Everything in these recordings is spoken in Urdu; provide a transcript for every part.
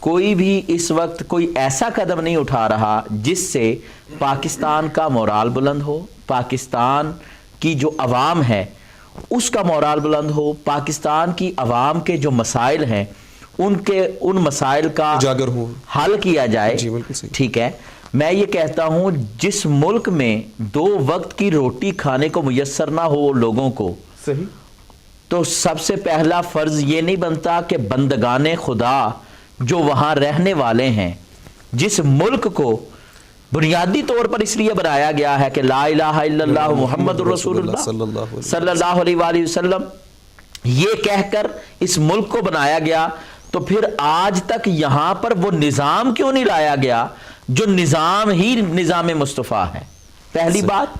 کوئی بھی اس وقت کوئی ایسا قدم نہیں اٹھا رہا جس سے پاکستان کا مورال بلند ہو، پاکستان کی جو عوام ہے اس کا مورال بلند ہو، پاکستان کی عوام کے جو مسائل ہیں ان مسائل کا حل کیا جائے. ٹھیک ہے، میں یہ کہتا ہوں جس ملک میں 2 وقت کی روٹی کھانے کو میسر نہ ہو لوگوں کو، صحیح، تو سب سے پہلا فرض یہ نہیں بنتا کہ بندگان خدا جو وہاں رہنے والے ہیں، جس ملک کو بنیادی طور پر اس لیے بنایا گیا ہے کہ لا الہ الا اللہ محمد الرسول اللہ صلی اللہ علیہ وآلہ وسلم، یہ کہہ کر اس ملک کو بنایا گیا، تو پھر آج تک یہاں پر وہ نظام کیوں نہیں لایا گیا جو نظام ہی نظام مصطفیٰ ہے؟ پہلی بات.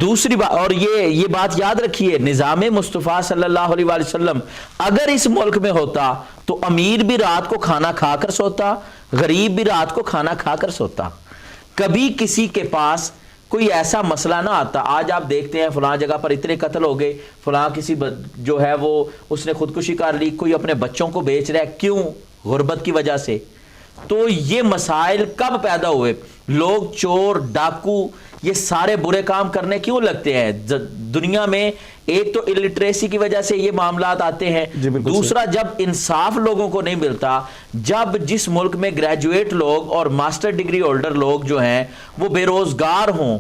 دوسری بات، اور یہ بات یاد رکھیے، نظام مصطفیٰ صلی اللہ علیہ وآلہ وسلم اگر اس ملک میں ہوتا تو امیر بھی رات کو کھانا کھا کر سوتا، غریب بھی رات کو کھانا کھا کر سوتا. کبھی کسی کے پاس کوئی ایسا مسئلہ نہ آتا. آج آپ دیکھتے ہیں فلاں جگہ پر اتنے قتل ہو گئے، فلاں کسی جو ہے وہ اس نے خودکشی کر لی، کوئی اپنے بچوں کو بیچ رہا ہے، کیوں؟ غربت کی وجہ سے. تو یہ مسائل کب پیدا ہوئے؟ لوگ چور، ڈاکو، یہ سارے برے کام کرنے کیوں لگتے ہیں؟ دنیا میں ایک تو الٹریسی کی وجہ سے یہ معاملات آتے ہیں، دوسرا جب انصاف لوگوں کو نہیں ملتا، جب جس ملک میں گریجویٹ لوگ اور ماسٹر ڈگری ہولڈر لوگ جو ہیں وہ بے روزگار ہوں،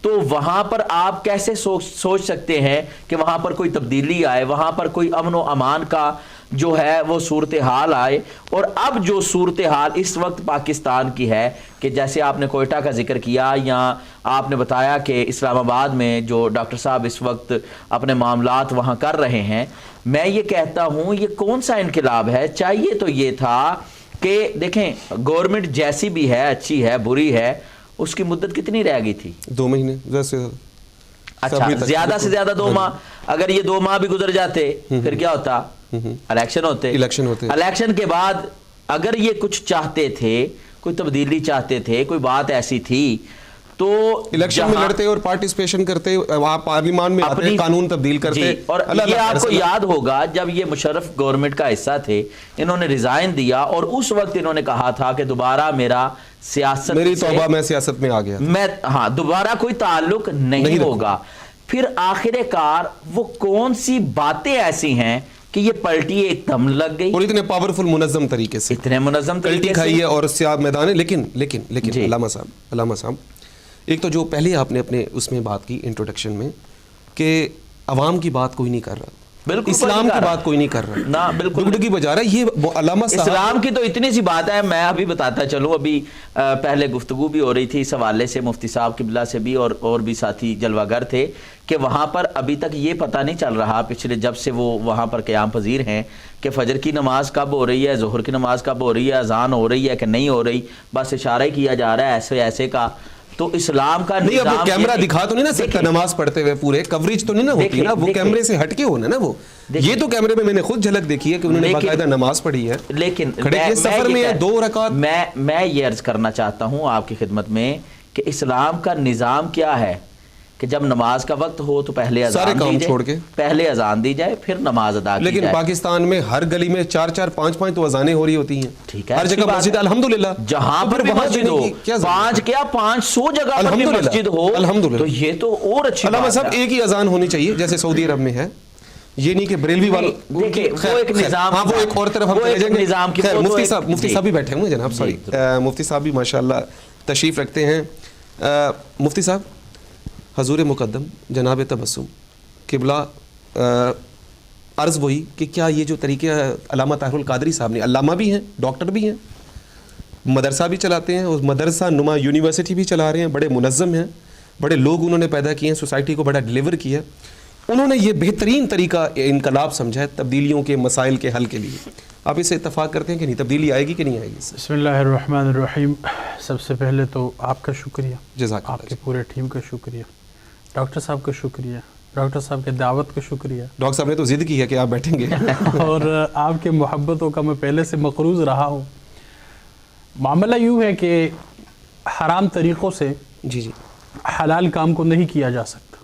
تو وہاں پر آپ کیسے سوچ سکتے ہیں کہ وہاں پر کوئی تبدیلی آئے، وہاں پر کوئی امن و امان کا جو ہے وہ صورتحال آئے؟ اور اب جو صورتحال اس وقت پاکستان کی ہے کہ جیسے آپ نے کوئٹہ کا ذکر کیا، یا آپ نے بتایا کہ اسلام آباد میں جو ڈاکٹر صاحب اس وقت اپنے معاملات وہاں کر رہے ہیں، میں یہ کہتا ہوں یہ کون سا انقلاب ہے؟ چاہیے تو یہ تھا کہ دیکھیں گورنمنٹ جیسی بھی ہے، اچھی ہے، بری ہے، اس کی مدت کتنی رہ گئی تھی؟ 2 مہینے. اچھا، زیادہ سے زیادہ 2 ماہ. اگر یہ 2 ماہ بھی گزر جاتے پھر کیا ہوتا؟ الیکشن ہوتے. الیکشن کے بعد اگر یہ کچھ چاہتے تھے، کوئی تبدیلی چاہتے تھے، کوئی بات ایسی تھی، تو الیکشن میں لڑتے اور پارٹیسپیشن کرتے، وہاں پارلیمان میں آتے، قانون تبدیل کرتے. اور یہ آپ کو یاد ہوگا جب یہ مشرف گورنمنٹ کا حصہ تھے، انہوں نے ریزائن دیا اور اس وقت انہوں نے کہا تھا کہ دوبارہ میری توبہ، میں سیاست میں آ گیا، دوبارہ کوئی تعلق نہیں ہوگا. پھر آخر کار وہ کون سی باتیں ایسی ہیں کہ یہ پلٹی ایک دم لگ گئی اور اتنے پاورفل منظم طریقے سے پلٹی کھائی ہے اور سیاہ میدان ہے. لیکن علامہ صاحب، ایک تو جو پہلے آپ نے اپنے اس میں بات کی انٹروڈکشن میں کہ عوام کی بات کوئی نہیں کر رہا، بالکل اسلام کی بات کوئی نہیں کر رہا، نہ بالکل کی بجا رہا ہے. یہ علامہ صاحب اسلام کی تو اتنی سی بات ہے، میں ابھی بتاتا چلوں. ابھی پہلے گفتگو بھی ہو رہی تھی اس حوالے سے مفتی صاحب قبلہ سے بھی اور بھی ساتھی جلوہ گر تھے کہ وہاں پر ابھی تک یہ پتہ نہیں چل رہا پچھلے جب سے وہ وہاں پر قیام پذیر ہیں کہ فجر کی نماز کب ہو رہی ہے، ظہر کی نماز کب ہو رہی ہے، اذان ہو رہی ہے کہ نہیں ہو رہی، بس اشارہ ہی کیا جا رہا ہے ایسے کا. تو اسلام کا نہیں، اب کیمرہ دکھا تو نہیں نا سکتا نماز پڑھتے ہوئے، پورے کوریج تو نہیں نا ہوتی نا، وہ کیمرے سے ہٹ کے ہونا نا. وہ یہ تو کیمرے میں نے خود جھلک دیکھی ہے کہ انہوں نے باقاعدہ نماز پڑھی ہے، لیکن سفر میں 2 رکعت. میں یہ عرض کرنا چاہتا ہوں آپ کی خدمت میں کہ اسلام کا نظام کیا ہے کہ جب نماز کا وقت ہو تو پہلے اذان دی جائے، پھر نماز ادا کی جائے. لیکن پاکستان میں ہر گلی میں 4 5 تو اذانیں ہو رہی ہوتی ہیں. ٹھیک ہے، ہر جگہ مسجد الحمدللہ، جہاں پر مسجد ہو، 500 جگہ پر بھی مسجد ہو، تو یہ تو اور اچھی بات ہے. علامہ صاحب ایک ہی اذان ہونی چاہیے جیسے سعودی عرب میں ہے. یہ نہیں کہ بریلوی والے وہ ایک نظام، ہاں وہ ایک اور طرف ہم چلے جائیں گے. مفتی صاحب بھی بیٹھے ہوئے جناب، سوری مفتی صاحب بھی ماشاءاللہ تشریف رکھتے ہیں. مفتی صاحب، حضور مقدم جناب تبسم قبلہ عرض وہی کہ کیا یہ جو طریقے علامہ طاہر القادری صاحب نے، علامہ بھی ہیں، ڈاکٹر بھی ہیں، مدرسہ بھی چلاتے ہیں، اور مدرسہ نما یونیورسٹی بھی چلا رہے ہیں، بڑے منظم ہیں، بڑے لوگ انہوں نے پیدا کیے ہیں، سوسائٹی کو بڑا ڈیلیور کیا، انہوں نے یہ بہترین طریقہ انقلاب سمجھا ہے تبدیلیوں کے مسائل کے حل کے لیے. آپ اس سے اتفاق کرتے ہیں کہ نہیں تبدیلی آئے گی کہ نہیں آئے گی؟ بسم اللہ الرحمن الرحیم. سب سے پہلے تو آپ کا شکریہ، جزاک آپ کے پورے ٹیم کا شکریہ، ڈاکٹر صاحب کا شکریہ، ڈاکٹر صاحب کے دعوت کا شکریہ. ڈاکٹر صاحب نے تو ضد کی ہے کہ آپ بیٹھیں گے اور آپ کے محبتوں کا میں پہلے سے مقروض رہا ہوں. معاملہ یوں ہے کہ حرام طریقوں سے جی حلال کام کو نہیں کیا جا سکتا.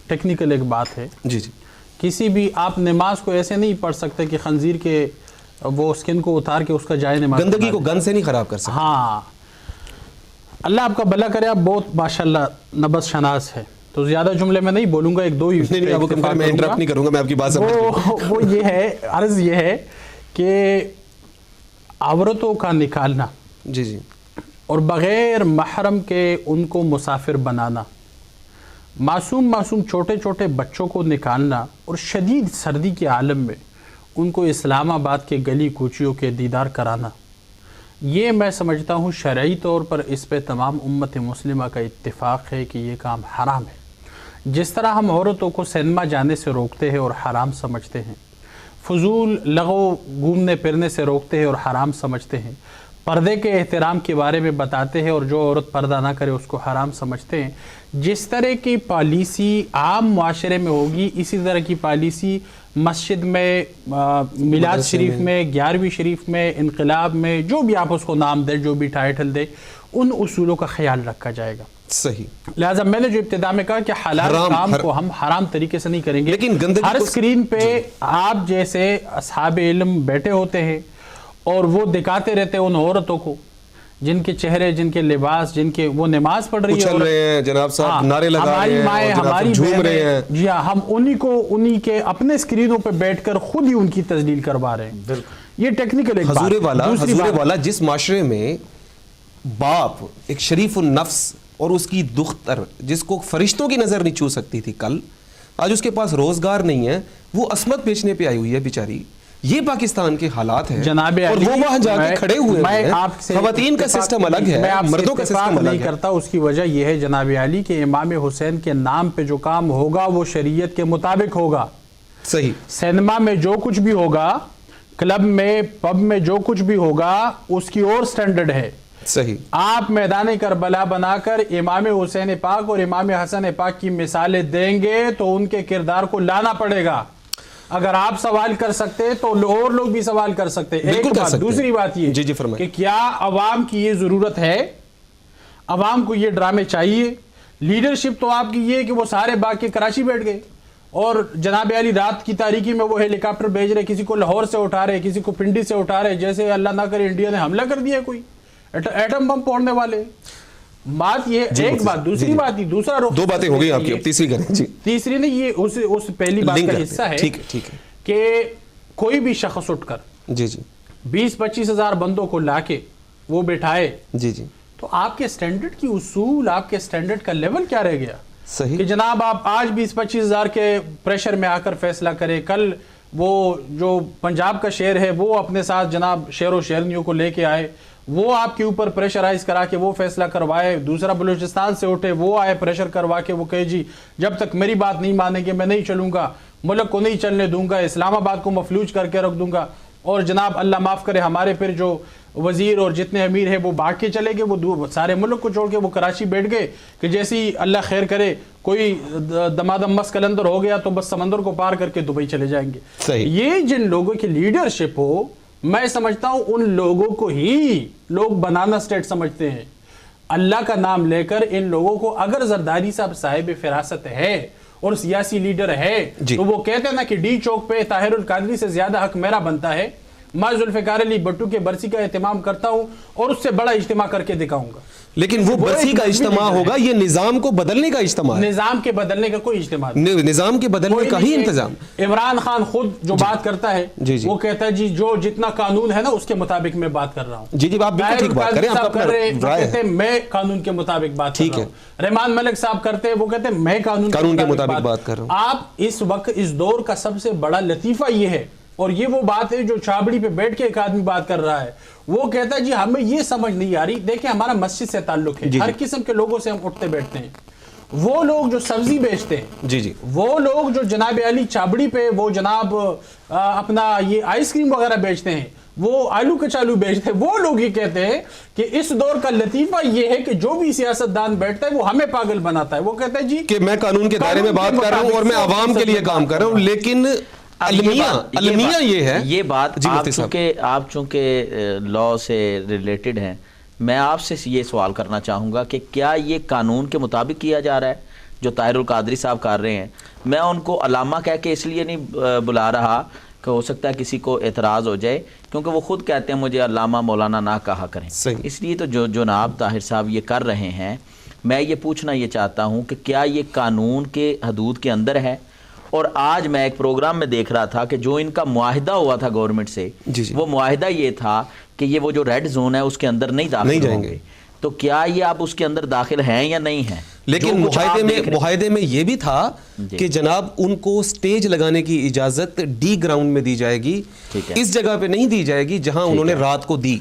ٹیکنیکل ایک بات ہے. جی کسی بھی آپ نماز کو ایسے نہیں پڑھ سکتے کہ خنزیر کے وہ اسکن کو اتار کے اس کا جائے نماز گندگی کو گند سے نہیں خراب کر سکتے. ہاں اللہ آپ کا بھلا کرے. آپ بہت ماشاءاللہ نبض شناس ہے, تو زیادہ جملے میں نہیں بولوں گا, ایک دو ہی میں انٹرپٹ نہیں کروں گا, میں آپ کی بات سمجھ. وہ یہ ہے, عرض یہ ہے کہ عورتوں کا نکالنا جی جی اور بغیر محرم کے ان کو مسافر بنانا, معصوم چھوٹے چھوٹے بچوں کو نکالنا اور شدید سردی کے عالم میں ان کو اسلام آباد کے گلی کوچیوں کے دیدار کرانا, یہ میں سمجھتا ہوں شرعی طور پر اس پہ تمام امت مسلمہ کا اتفاق ہے کہ یہ کام حرام ہے. جس طرح ہم عورتوں کو سینما جانے سے روکتے ہیں اور حرام سمجھتے ہیں, فضول لغو گھومنے پھرنے سے روکتے ہیں اور حرام سمجھتے ہیں, پردے کے احترام کے بارے میں بتاتے ہیں اور جو عورت پردہ نہ کرے اس کو حرام سمجھتے ہیں, جس طرح کی پالیسی عام معاشرے میں ہوگی اسی طرح کی پالیسی مسجد میں, میلاد شریف میں, 11ویں شریف میں, انقلاب میں, جو بھی آپ اس کو نام دیں, جو بھی ٹائٹل دیں, ان اصولوں کا خیال رکھا جائے گا. صحیح. لہٰذا میں نے جو ابتدا میں کہا کہ حلال کام کو ہم حرام طریقے سے نہیں کریں گے, لیکن ہر اسکرین پہ آپ جیسے اصحاب علم بیٹھے ہوتے ہیں اور وہ دکھاتے رہتے ہیں ان عورتوں کو جن کے چہرے, جن کے لباس, جن کے وہ نماز پڑھ رہی ہے, اچھل رہے ہیں جناب صاحب, نعرے لگا رہے ہیں, ہماری مائیں, ہماری جھوم رہے ہیں. جی ہاں, ہم انہی کے اپنے اسکرینوں پہ بیٹھ کر خود ہی ان کی تذلیل کروا رہے ہیں. یہ ٹیکنیکل ایک حضور والا جس معاشرے میں باپ ایک شریف النفس اور اس کی دختر جس کو فرشتوں کی نظر نہیں چھو سکتی تھی کل, آج اس کے پاس روزگار نہیں ہے, وہ عصمت بیچنے پہ آئی ہوئی ہے بیچاری. یہ پاکستان کے حالات ہیں جناب اور وہ وہاں جا کے کھڑے ہوئے ہیں. خواتین کا سسٹم الگ ہے, مردوں کا سسٹم الگ ہے. نہیں کرتا, اس کی وجہ یہ ہے جناب علی کہ امام حسین کے نام پہ جو کام ہوگا وہ شریعت کے مطابق ہوگا. صحیح. سینما میں جو کچھ بھی ہوگا, کلب میں, پب میں جو کچھ بھی ہوگا, اس کی اور سٹینڈرڈ ہے. صحیح. آپ میدان کربلا بنا کر امام حسین پاک اور امام حسن پاک کی مثالیں دیں گے تو ان کے کردار کو لانا پڑے گا. اگر آپ سوال کر سکتے تو اور لوگ بھی سوال کر سکتے. ایک بات. دوسری بات یہ کہ کیا عوام کی یہ ضرورت ہے, عوام کو یہ ڈرامے چاہیے؟ لیڈرشپ تو آپ کی یہ کہ وہ سارے باغ کے کراچی بیٹھ گئے اور جناب علی رات کی تاریکی میں وہ ہیلی کاپٹر بھیج رہے, کسی کو لاہور سے اٹھا رہے, کسی کو پنڈی سے اٹھا رہے, جیسے اللہ نہ کرے انڈیا نے حملہ کر دیا, کوئی ایٹم بم پھوڑنے والے. بات یہ ایک بات. دوسری بات یہ, دوسرا رخ, دو باتیں ہو گئی آپ کی, اب تیسری کریں. جی تیسری نہیں, یہ اس پہلی بات کا حصہ ہے. ٹھیک ہے کہ کوئی بھی شخص اٹھ کر جی جی 20-25 ہزار بندوں کو لا کے وہ بٹھائے, جی جی, تو آپ کے سٹینڈرڈ کی اصول, آپ کے سٹینڈرڈ کا لیول کیا رہ گیا؟ صحیح. کہ جناب آپ آج 20-25 ہزار کے پریشر میں آ کر فیصلہ کریں, کل وہ جو پنجاب کا شہر ہے وہ اپنے ساتھ جناب شہر و شہرنیوں کو لے کے آئے, وہ آپ کے اوپر پریشرائز کرا کے وہ فیصلہ کروائے. دوسرا بلوچستان سے اٹھے, وہ آئے پریشر کروا کے, وہ کہے جی جب تک میری بات نہیں مانیں گے میں نہیں چلوں گا, ملک کو نہیں چلنے دوں گا, اسلام آباد کو مفلوج کر کے رکھ دوں گا. اور جناب اللہ معاف کرے ہمارے پھر جو وزیر اور جتنے امیر ہیں وہ بھاگ کے چلے گئے, وہ سارے ملک کو چھوڑ کے وہ کراچی بیٹھ گئے کہ جیسی اللہ خیر کرے کوئی دمادم مس کلندر ہو گیا تو بس سمندر کو پار کر کے دبئی چلے جائیں گے. یہ جن لوگوں کی لیڈرشپ ہو, میں سمجھتا ہوں ان لوگوں کو ہی لوگ بنانا سٹیٹ سمجھتے ہیں. اللہ کا نام لے کر ان لوگوں کو, اگر زرداری صاحب صاحب فراست ہے اور سیاسی لیڈر ہے تو وہ کہتے ہیں نا کہ ڈی چوک پہ طاہر القادری سے زیادہ حق میرا بنتا ہے, میں ذوالفقار علی بھٹو کے برسی کا اہتمام کرتا ہوں اور اس سے بڑا اجتماع کر کے دکھاؤں گا. لیکن وہ برسی کا اجتماع ہوگا, یہ نظام کو بدلنے کا اجتماع ہے. نظام کے بدلنے کا کوئی اجتماع نہیں, نظام کے بدلنے کا ہی انتظام. عمران خان خود جو بات کرتا ہے وہ کہتا ہے جی جو جتنا قانون ہے نا اس کے مطابق میں بات کر رہا ہوں. جی آپ بالکل ٹھیک بات کریں, آپ اپنا رائے ہے. میں قانون کے مطابق بات کر رہا ہوں. رحمان ملک صاحب کرتے ہیں, وہ کہتے ہیں میں قانون کے مطابق بات کر رہا ہوں. آپ اس وقت اس دور کا سب سے بڑا لطیفہ یہ ہے, اور یہ وہ بات ہے جو چھابڑی پہ بیٹھ کے ایک آدمی بات کر رہا ہے, وہ کہتا ہے جی ہمیں یہ سمجھ نہیں آ رہی. دیکھیں ہمارا مسجد سے تعلق ہے, ہر قسم کے لوگوں سے ہم اٹھتے بیٹھتے ہیں. وہ لوگ جو سبزی بیچتے ہیں, جی جی, وہ لوگ جو جناب علی چھابڑی پہ وہ جناب اپنا یہ آئس کریم وغیرہ بیچتے ہیں, وہ آلو کچالو بیچتے ہیں, وہ لوگ ہی کہتے ہیں کہ اس دور کا لطیفہ یہ ہے کہ جو بھی سیاستدان بیٹھتا ہے وہ ہمیں پاگل بناتا ہے. وہ کہتا ہے جی کہ میں قانون کے دائرے میں بات کر رہا ہوں اور میں عوام کے لیے کام کر رہا ہوں, لیکن المیہ یہ ہے یہ بات. آپ چونکہ لا سے ریلیٹڈ ہیں, میں آپ سے یہ سوال کرنا چاہوں گا کہ کیا یہ قانون کے مطابق کیا جا رہا ہے جو طاہر القادری صاحب کر رہے ہیں؟ میں ان کو علامہ کہہ کے اس لیے نہیں بلا رہا کہ ہو سکتا ہے کسی کو اعتراض ہو جائے، کیونکہ وہ خود کہتے ہیں مجھے علامہ مولانا نہ کہا کریں. اس لیے تو جو جناب طاہر صاحب یہ کر رہے ہیں، میں یہ پوچھنا یہ چاہتا ہوں کہ کیا یہ قانون کے حدود کے اندر ہے؟ اور آج میں ایک پروگرام میں دیکھ رہا تھا کہ جو ان کا معاہدہ ہوا تھا گورنمنٹ سے، وہ معاہدہ یہ تھا کہ یہ وہ جو ریڈ زون ہے اس کے اندر نہیں داخل ہوں گے. تو کیا یہ آپ اس کے اندر داخل ہیں یا نہیں ہیں؟ لیکن معاہدے میں یہ بھی تھا کہ جناب ان کو سٹیج لگانے کی اجازت ڈی گراؤنڈ میں دی جائے گی، اس جگہ پہ نہیں دی جائے گی جہاں انہوں نے رات کو دی.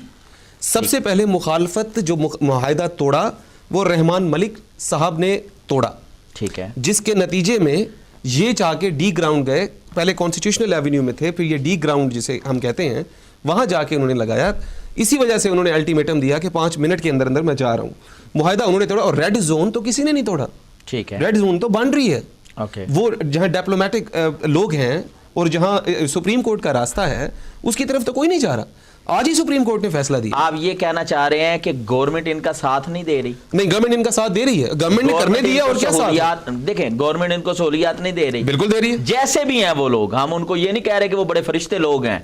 سب سے پہلے مخالفت جو معاہدہ توڑا وہ رحمان ملک صاحب نے توڑا، ٹھیک ہے، جس کے نتیجے میں یہ چاہ کے ڈی گراؤنڈ گئے. پہلے کانسٹیٹیوشنل ایونیو میں تھے، پھر یہ ڈی گراؤنڈ جسے ہم کہتے ہیں وہاں جا کے انہوں نے لگایا. اسی وجہ سے انہوں نے الٹیمیٹم دیا کہ 5 منٹ کے اندر میں جا رہا ہوں. معاہدہ انہوں نے توڑا. اور ریڈ زون تو کسی نے نہیں توڑا، ٹھیک ہے، ریڈ زون تو باؤنڈری ہے. وہ جہاں ڈپلومیٹک لوگ ہیں اور جہاں سپریم کورٹ کا راستہ ہے اس کی طرف تو کوئی نہیں جا رہا. آج ہی سپریم کورٹ نے فیصلہ دیا. آپ یہ کہنا چاہ رہے ہیں کہ گورنمنٹ ان کا ساتھ نہیں دے رہی؟ نہیں، گورنمنٹ ان کا ساتھ دے رہی ہے. گورنمنٹ نے کرنے دیا اور کیا سہولیات دیکھیں، گورنمنٹ ان کو سہولیات نہیں دے رہی. بالکل دے رہی ہے. جیسے بھی ہیں وہ لوگ، ہم ان کو یہ نہیں کہہ رہے کہ وہ بڑے فرشتے لوگ ہیں،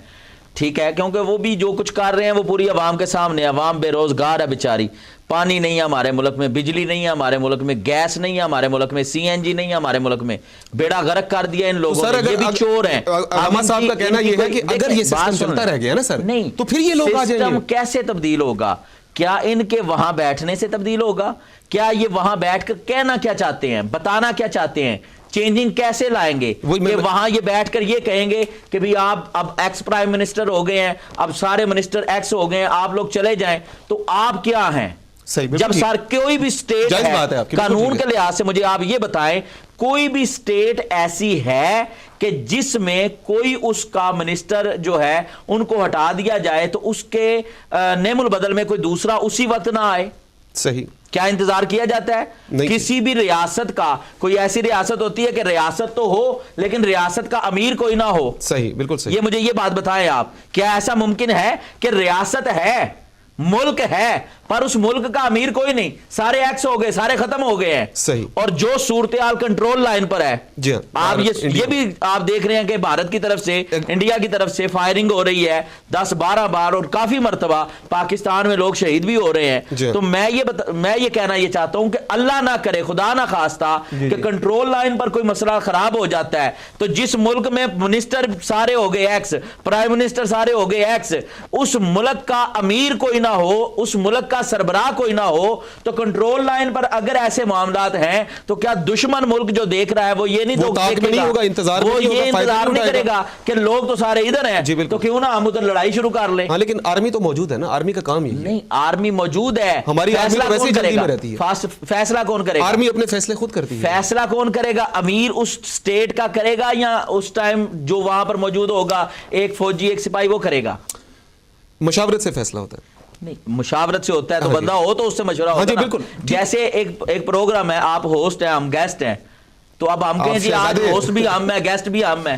ٹھیک ہے، کیونکہ وہ بھی جو کچھ کر رہے ہیں وہ پوری عوام کے سامنے. عوام بے روزگار ہے بیچاری، پانی نہیں ہے ہمارے ملک میں، بجلی نہیں ہے ہمارے ملک میں، گیس نہیں ہے ہمارے ملک میں، CNG نہیں ہے ہمارے ملک میں. بیڑا غرق کر دیا ان لوگوں نے. یہ بھی چور ہیں. علامہ صاحب کا کہنا یہ ہے کہ اگر یہ سسٹم چلتا رہ گیا نا سر، نہیں تو پھر یہ لوگ آ جائیں گے. سسٹم کیسے تبدیل ہوگا؟ کیا ان کے وہاں بیٹھنے سے تبدیل ہوگا؟ کیا یہ وہاں بیٹھ کر کہنا کیا چاہتے ہیں، بتانا کیا چاہتے ہیں؟ چینجنگ کیسے لائیں گے کہ وہاں یہ بیٹھ کر یہ کہیں گے کہ بھی آپ اب ایکس پرائم منسٹر ہو گئے ہیں، اب سارے منسٹر ایکس ہو گئے ہیں، آپ لوگ چلے جائیں. تو آپ کیا ہیں؟ جب سر کوئی بھی سٹیٹ ہے قانون کے لحاظ سے، مجھے آپ یہ بتائیں کوئی بھی سٹیٹ ایسی ہے کہ جس میں کوئی اس کا منسٹر جو ہے ان کو ہٹا دیا جائے تو اس کے نعم البدل میں کوئی دوسرا اسی وقت نہ آئے؟ صحیح. کیا انتظار کیا جاتا ہے؟ کسی بھی ریاست کا، کوئی ایسی ریاست ہوتی ہے کہ ریاست تو ہو لیکن ریاست کا امیر کوئی نہ ہو. صحیح، بالکل صحیح. یہ مجھے یہ بات بتائیں آپ، کیا ایسا ممکن ہے کہ ریاست ہے، ملک ہے، پر اس ملک کا امیر کوئی نہیں، سارے ایکس ہو گئے، سارے ختم ہو گئے ہیں؟ صحیح. اور جو صورتحال کنٹرول لائن پر ہے، جی آپ یہ بھی آپ دیکھ رہے ہیں کہ بھارت کی طرف سے، انڈیا کی طرف سے فائرنگ ہو رہی ہے 10-12 بار، اور کافی مرتبہ پاکستان میں لوگ شہید بھی ہو رہے ہیں. تو میں یہ کہنا یہ چاہتا ہوں کہ اللہ نہ کرے، خدا نہ خواستہ کہ کنٹرول لائن پر کوئی مسئلہ خراب ہو جاتا ہے تو جس ملک میں منسٹر سارے ہو گئے ایکس، پرائم منسٹر سارے ہو گئے ایکس، اس ملک کا امیر کوئی نہ ہو، اس ملک کا سربراہ کوئی نہ ہو، تو کنٹرول لائن پر اگر ایسے معاملات ہیں تو کیا دشمن ملک جو دیکھ رہا ہے وہ یہ نہیں دیکھے گا، وہ یہ انتظار نہیں کرے گا کہ لوگ تو سارے ادھر ہیں تو کیوں نہ ہم ادھر لڑائی شروع کر لیں؟ ہاں، لیکن آرمی تو موجود ہے نا، آرمی کا کام ہی نہیں. آرمی موجود ہے، ہماری آرمی تو ویسے جلدی میں رہتی ہے. فیصلہ کون کرے گا؟ آرمی اپنے فیصلے خود کرتی ہے. فیصلہ کون کرے گا؟ امیر اس سٹیٹ کا کرے گا یا اس ٹائم جو وہاں پر موجود ہوگا ایک فوجی ایک سپاہی وہ کرے گا؟ مشاورت سے فیصلہ ہوتا ہے. نہیں، مشاورت سے ہوتا ہے تو بندہ ہو تو اس سے مشورہ ہوتا ہے. بالکل. جیسے ایک پروگرام ہے، آپ ہوسٹ ہیں، ہم گیسٹ ہیں، تو اب ہم کہیں جی آج ہوسٹ بھی ہم ہے، گیسٹ بھی ہم ہے،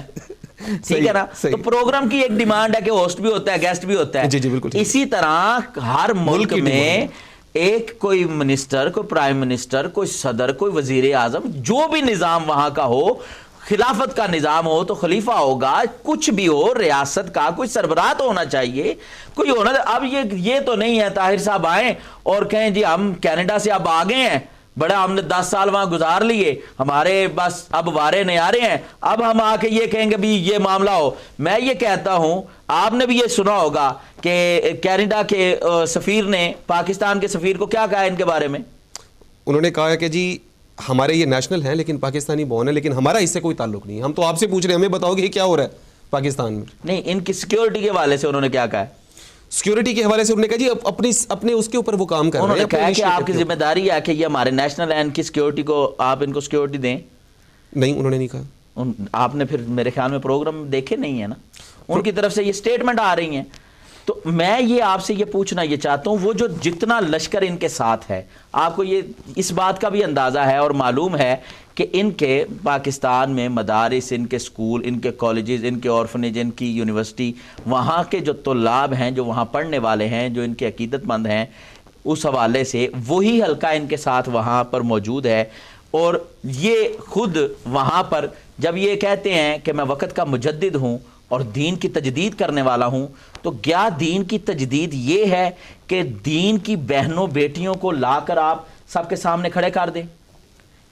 ٹھیک ہے نا؟ تو پروگرام کی ایک ڈیمانڈ ہے کہ ہوسٹ بھی ہوتا ہے، گیسٹ بھی ہوتا ہے. اسی طرح ہر ملک میں ایک کوئی منسٹر، کوئی پرائم منسٹر، کوئی صدر، کوئی وزیر اعظم، جو بھی نظام وہاں کا ہو، خلافت کا نظام ہو تو خلیفہ ہوگا، کچھ بھی ہو، ریاست کا کوئی سربراہ تو ہونا چاہیے، کوئی ہونا. اب یہ تو نہیں ہے طاہر صاحب آئیں اور کہیں جی ہم کینیڈا سے اب آ گئے ہیں، بڑا ہم نے 10 سال وہاں گزار لیے، ہمارے بس اب وارے نیارے ہیں، اب ہم آ کے یہ کہیں گے بھی یہ معاملہ ہو. میں یہ کہتا ہوں، آپ نے بھی یہ سنا ہوگا کہ کینیڈا کے سفیر نے پاکستان کے سفیر کو کیا کہا ان کے بارے میں؟ انہوں نے کہا کہ جی ہمارے یہ نیشنل ہیں لیکن پاکستانی بورن ہے، لیکن ہمارا اس سے کوئی تعلق نہیں ہے، ہم تو آپ سے پوچھ رہے ہیں، ہمیں بتاؤ کہ یہ کیا ہو رہا ہے پاکستان میں. نہیں، ان کی سیکیورٹی کے حوالے سے انہوں نے کیا کہا ہے؟ سیکیورٹی کے حوالے سے انہوں نے کہا جی اپنے اس کے اوپر وہ کام کر رہے ہیں. انہوں نے کہا کہ آپ کی ذمہ داری ہے کہ یہ ہمارے نیشنل ہے، ان کی سیکیورٹی کو آپ ان کو سیکیورٹی دیں. نہیں، انہوں نے نہیں کہا. آپ نے پھر میرے خیال میں پروگرام دیکھے نہیں ہے نا، ان کی طرف سے یہ سٹیٹمنٹ آ رہی ہیں. تو میں یہ آپ سے یہ پوچھنا یہ چاہتا ہوں، وہ جو جتنا لشکر ان کے ساتھ ہے، آپ کو یہ اس بات کا بھی اندازہ ہے اور معلوم ہے کہ ان کے پاکستان میں مدارس، ان کے سکول، ان کے کالجز، ان کے اورفنیج، ان کی یونیورسٹی، وہاں کے جو طلاب ہیں، جو وہاں پڑھنے والے ہیں، جو ان کے عقیدت مند ہیں، اس حوالے سے وہی حلقہ ان کے ساتھ وہاں پر موجود ہے. اور یہ خود وہاں پر جب یہ کہتے ہیں کہ میں وقت کا مجدد ہوں اور دین کی تجدید کرنے والا ہوں، تو کیا دین کی تجدید یہ ہے کہ دین کی بہنوں بیٹیوں کو لا کر آپ سب کے سامنے کھڑے کر دیں؟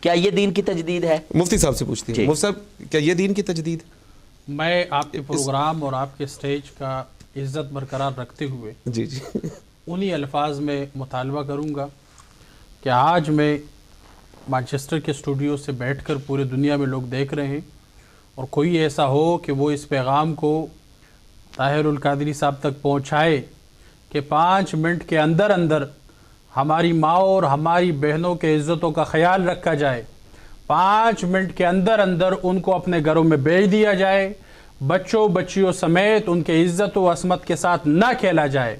کیا یہ دین کی تجدید ہے؟ مفتی صاحب سے پوچھتی ہیں، مفتی صاحب کیا یہ دین کی تجدید؟ میں آپ کے پروگرام اور آپ کے سٹیج کا عزت برقرار رکھتے ہوئے جی جی انہی الفاظ میں مطالبہ کروں گا کہ آج میں مانچسٹر کے اسٹوڈیو سے بیٹھ کر پورے دنیا میں لوگ دیکھ رہے ہیں، اور کوئی ایسا ہو کہ وہ اس پیغام کو طاہر القادری صاحب تک پہنچائے کہ 5 منٹ کے اندر اندر ہماری ماں اور ہماری بہنوں کے عزتوں کا خیال رکھا جائے، 5 منٹ کے اندر اندر ان کو اپنے گھروں میں بھیج دیا جائے، بچوں بچیوں سمیت ان کے عزت و عصمت کے ساتھ نہ کھیلا جائے۔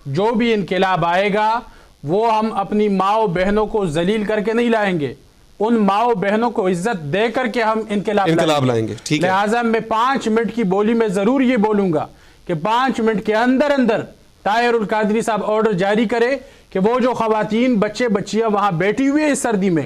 جو بھی انقلاب آئے گا وہ ہم اپنی ماں و بہنوں کو ذلیل کر کے نہیں لائیں گے، ان ماں و بہنوں کو عزت دے کر کے ہم انقلاب لائیں گے۔ لہٰذا میں 5 منٹ کی بولی میں ضرور یہ بولوں گا کہ 5 منٹ کے اندر اندر طاہر القادری صاحب آرڈر جاری کرے کہ وہ جو خواتین بچے بچیاں وہاں بیٹھی ہوئی ہیں سردی میں،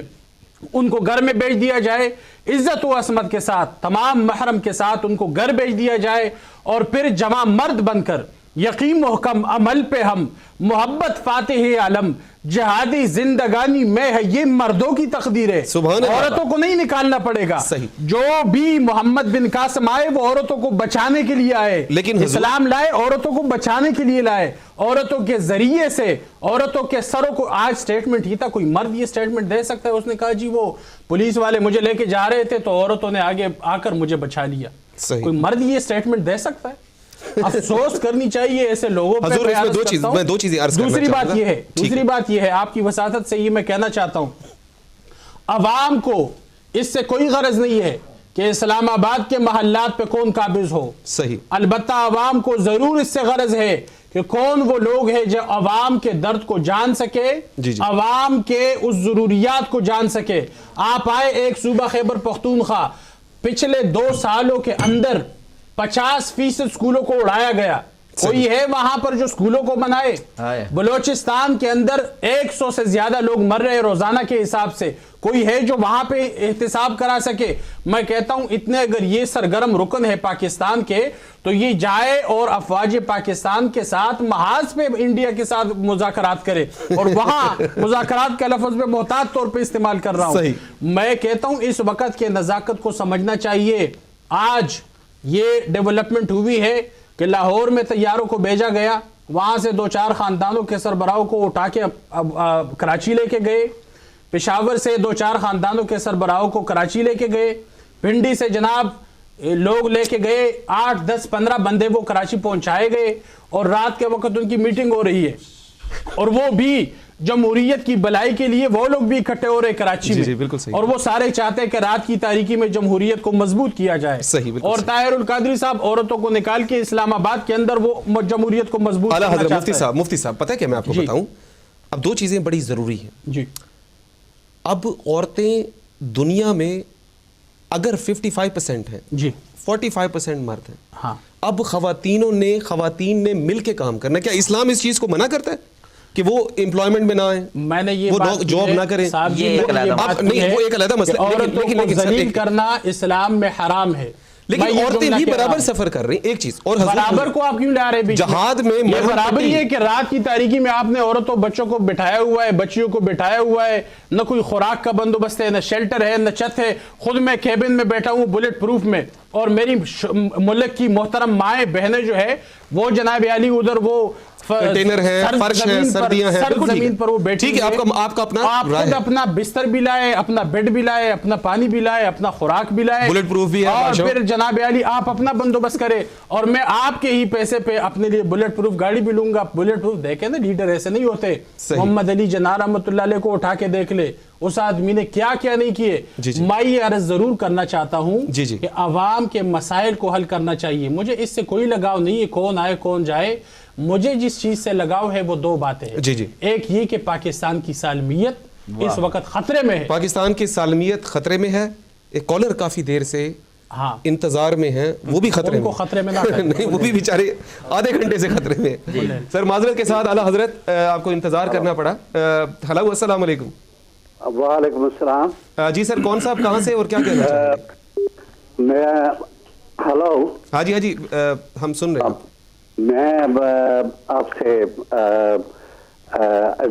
ان کو گھر میں بھیج دیا جائے، عزت و عصمت کے ساتھ تمام محرم کے ساتھ ان کو گھر بھیج دیا جائے، اور پھر جمع مرد بن کر یقین محکم عمل پہ ہم محبت فاتح عالم جہادی زندگانی میں ہے، یہ مردوں کی تقدیر ہے، عورتوں کو نہیں نکالنا پڑے گا۔ جو بھی محمد بن قاسم آئے وہ عورتوں کو بچانے کے لیے آئے، لیکن اسلام لائے عورتوں کو بچانے کے لیے لائے، عورتوں کے ذریعے سے عورتوں کے سروں کو آج سٹیٹمنٹ ہی تھا، کوئی مرد یہ سٹیٹمنٹ دے سکتا ہے؟ اس نے کہا جی وہ پولیس والے مجھے لے کے جا رہے تھے تو عورتوں نے آگے آ کر مجھے بچا لیا۔ کوئی مرد یہ سٹیٹمنٹ دے سکتا ہے؟ افسوس کرنی چاہیے ایسے لوگوں پر۔ میں دو چیزیں عرض کرنا دوسری بات یہ ہے آپ کی وساطت سے یہ میں کہنا چاہتا ہوں، عوام کو اس سے کوئی غرض نہیں ہے کہ اسلام آباد کے محلات پہ کون قابض ہو، صحیح، البتہ عوام کو ضرور اس سے غرض ہے کہ کون وہ لوگ ہیں جو عوام کے درد کو جان سکے، عوام کے اس ضروریات کو جان سکے۔ آپ آئے ایک صوبہ خیبر پختونخوا، پچھلے 2 سالوں کے اندر 50% سکولوں کو اڑایا گیا، کوئی ہے وہاں پر جو سکولوں کو بنائے؟ بلوچستان کے اندر 100 سے زیادہ لوگ مر رہے روزانہ کے حساب سے، کوئی ہے جو وہاں پہ احتساب کرا سکے؟ میں کہتا ہوں اتنے اگر یہ سرگرم رکن ہے پاکستان کے تو یہ جائے اور افواج پاکستان کے ساتھ محاذ پہ انڈیا کے ساتھ مذاکرات کرے، اور وہاں مذاکرات کا لفظ میں محتاط طور پہ استعمال کر رہا ہوں۔ میں کہتا ہوں اس وقت کے نزاکت کو سمجھنا چاہیے۔ آج یہ ڈیولپمنٹ ہوئی ہے کہ لاہور میں طیاروں کو بھیجا گیا، وہاں سے 2-4 خاندانوں کے سربراہوں کو اٹھا کے کراچی لے کے گئے، پشاور سے 2-4 خاندانوں کے سربراہوں کو کراچی لے کے گئے، پنڈی سے جناب لوگ لے کے گئے، 8, 10, 15 بندے وہ کراچی پہنچائے گئے، اور رات کے وقت ان کی میٹنگ ہو رہی ہے، اور وہ بھی جمہوریت کی بلائی کے لیے وہ لوگ بھی اکٹھے ہو رہے کراچی میں، اور وہ سارے چاہتے ہیں کہ رات کی تاریکی میں جمہوریت کو مضبوط کیا جائے، اور طاہر القادری صاحب عورتوں کو نکال کے اسلام آباد کے اندر وہ جمہوریت کو مضبوط کرنا چاہتا ہے۔ مفتی صاحب پتہ ہے کہ میں آپ کو بتاؤں، اب 2 چیزیں بڑی ضروری ہیں۔ اب عورتیں دنیا میں اگر 55% ہیں، 45% مرد ہیں، اب خواتین نے مل کے کام کرنا، کیا اسلام اس چیز کو منع کرتا ہے کہ وہ امپلائمنٹ میں نہ آئیں، میں نے یہ وہ جاب نہ کریں؟ یہ وہ ایک علیحدہ مسئلہ، عورتوں کو ذلیل کرنا اسلام میں حرام ہے، لیکن عورتیں بھی برابر سفر کر رہی ہیں۔ ایک چیز اور برابر کو آپ کیوں لا رہے ہیں؟ جہاد میں یہ برابر یہ کہ رات کی تاریکی میں آپ نے عورتوں بچوں کو بٹھایا ہوا ہے، بچیوں کو بٹھایا ہوا ہے، نہ کوئی خوراک کا بندوبست ہے، نہ شیلٹر ہے، نہ چھت ہے، خود میں کیبن میں بیٹھا ہوں بلٹ پروف میں، اور میری ملک کی محترم مائیں بہنیں جو ہے وہ جناب علی ادھر وہ کنٹینر ہے، فرش ہے، سردیاں ہیں، سرد زمین پر وہ بیٹھی ٹھیک ہے، آپ کا اپنا آپ خود اپنا بستر بھی لائے، اپنا بیڈ بھی لائے، اپنا پانی بھی لائے، اپنا خوراک بھی لائے، بلٹ پروف بھی ہے، اور پھر جناب علی آپ اپنا بندوبست کرے، اور میں آپ کے ہی پیسے پہ اپنے لیے بلٹ پروف گاڑی بھی لوں گا۔ بلٹ پروف دیکھیں نا، لیڈر ایسے نہیں ہوتے۔ محمد علی جناح رحمۃ اللہ علیہ کو اٹھا کے دیکھ لے، اس آدمی نے کیا کیا نہیں کیے۔ میں یہ عرض ضرور کرنا چاہتا ہوں کہ عوام کے مسائل کو حل کرنا چاہیے، مجھے اس سے کوئی لگاؤ نہیں ہے کون آئے کون جائے، مجھے جس چیز سے لگاؤ ہے وہ 2 باتیں ہیں۔ ایک یہ کہ پاکستان کی سالمیت اس وقت خطرے میں ہے، پاکستان کی سالمیت خطرے میں ہے۔ ایک کالر کافی دیر سے انتظار میں ہیں، وہ بھی خطرے میں نہیں، وہ بھی بیچارے آدھے گھنٹے سے خطرے میں۔ سر معذرت کے ساتھ اعلیٰ حضرت آپ کو انتظار کرنا پڑا۔ ہلو، السلام علیکم۔ وعلیکم السلام۔ جی سر، کون صاحب کہاں سے اور کیا کہنا چاہیں گے؟ میں ہلو. ہاں جی ہم سن رہے ہیں. میں آپ سے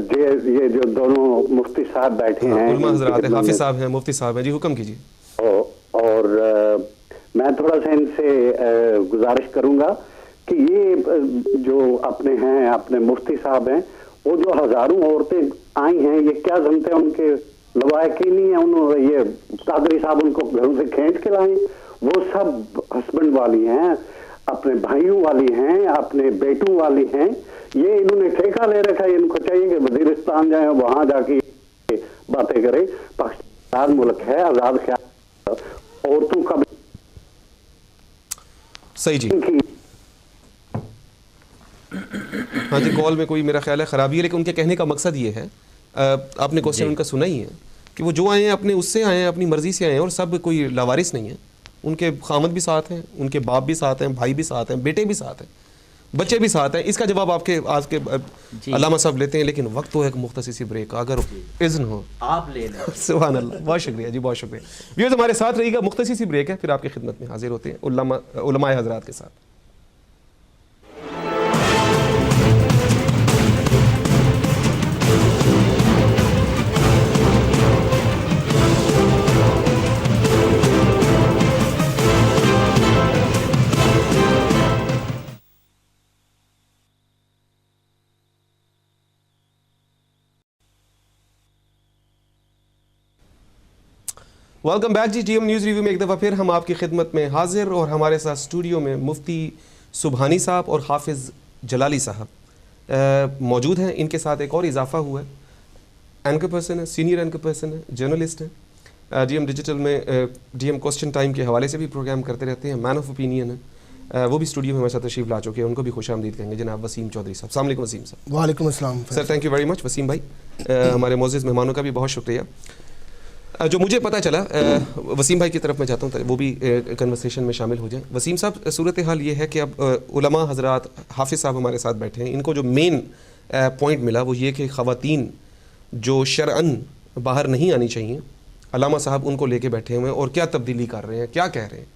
یہ جو دونوں مفتی صاحب بیٹھے ہیں, علماء حضرات ہیں, حافظ صاحب ہیں, مفتی صاحب ہیں, جی حکم کیجیے. اور میں تھوڑا سا ان سے گزارش کروں گا کہ یہ جو اپنے ہیں, اپنے مفتی صاحب ہیں, وہ جو ہزاروں عورتیں آئی ہیں, یہ کیا سمجھتے ہیں ان کے لوائقین نہیں ہیں؟ انہوں نے یہ قادری صاحب ان کو گھروں سے کھینچ کے لائیں. وہ سب ہسبینڈ والی ہیں, اپنے بھائیوں والی ہیں, اپنے بیٹوں والی ہیں. یہ انہوں نے ٹھیکہ لے رکھا ہے. ان کو چاہیے کہ وزیرستان جائیں, وہاں جا کے باتیں کریں. پاکستان ملک ہے, آزاد خیال, عورتوں کا صحیح. جی ہاں جی, کال میں کوئی میرا خیال ہے خرابی ہے, لیکن ان کے کہنے کا مقصد یہ ہے, آپ نے کوشچن ان کا سنا ہی ہے, کہ وہ جو آئے ہیں اپنے اس سے آئے ہیں, اپنی مرضی سے آئے ہیں, اور سب کوئی لاوارث نہیں ہے. ان کے خامد بھی ساتھ ہیں, ان کے باپ بھی ساتھ ہیں, بھائی بھی ساتھ ہیں, بیٹے بھی ساتھ ہیں, بچے بھی ساتھ ہیں. اس کا جواب آپ کے آج کے علامہ صاحب لیتے ہیں, لیکن وقت تو ایک مختصر سی بریک کا, اگر اذن ہو آپ لے لیں. سبحان اللہ, بہت شکریہ جی, بہت شکریہ. ویورز ہمارے ساتھ رہیے گا, مختصر سی بریک ہے, پھر آپ کی خدمت میں حاضر ہوتے ہیں علماء حضرات کے ساتھ. ویلکم بیک جی. ڈی ایم نیوز ریویو میں ایک دفعہ پھر ہم آپ کی خدمت میں حاضر, اور ہمارے ساتھ اسٹوڈیو میں مفتی سبحانی صاحب اور حافظ جلالی صاحب موجود ہیں. ان کے ساتھ ایک اور اضافہ ہوا ہے, اینکر پرسن ہے, سینئر اینکر پرسن ہے, جرنلسٹ ہیں, ڈی ایم ڈیجیٹل میں ڈی ایم کوسچن ٹائم کے حوالے سے بھی پروگرام کرتے رہتے ہیں, مین آف اوپینین ہے, وہ بھی اسٹوڈیو میں ہمارے ساتھ تشریف لا چکے ہیں. ان کو بھی خوش آمدید کہیں گے, جناب وسیم چودھری صاحب. السلام علیکم وسیم صاحب. وعلیکم السلام sir. Thank you very much Waseem بھائی. ہمارے معزز مہمانوں کا بھی بہت شکریہ. جو مجھے پتہ چلا, وسیم بھائی کی طرف میں چاہتا ہوں وہ بھی کنورسیشن میں شامل ہو جائیں. وسیم صاحب, صورتحال یہ ہے کہ اب علماء حضرات, حافظ صاحب ہمارے ساتھ بیٹھے ہیں, ان کو جو مین پوائنٹ ملا وہ یہ کہ خواتین جو شرعن باہر نہیں آنی چاہیے, علامہ صاحب ان کو لے کے بیٹھے ہوئے ہیں, اور کیا تبدیلی کر رہے ہیں, کیا کہہ رہے ہیں,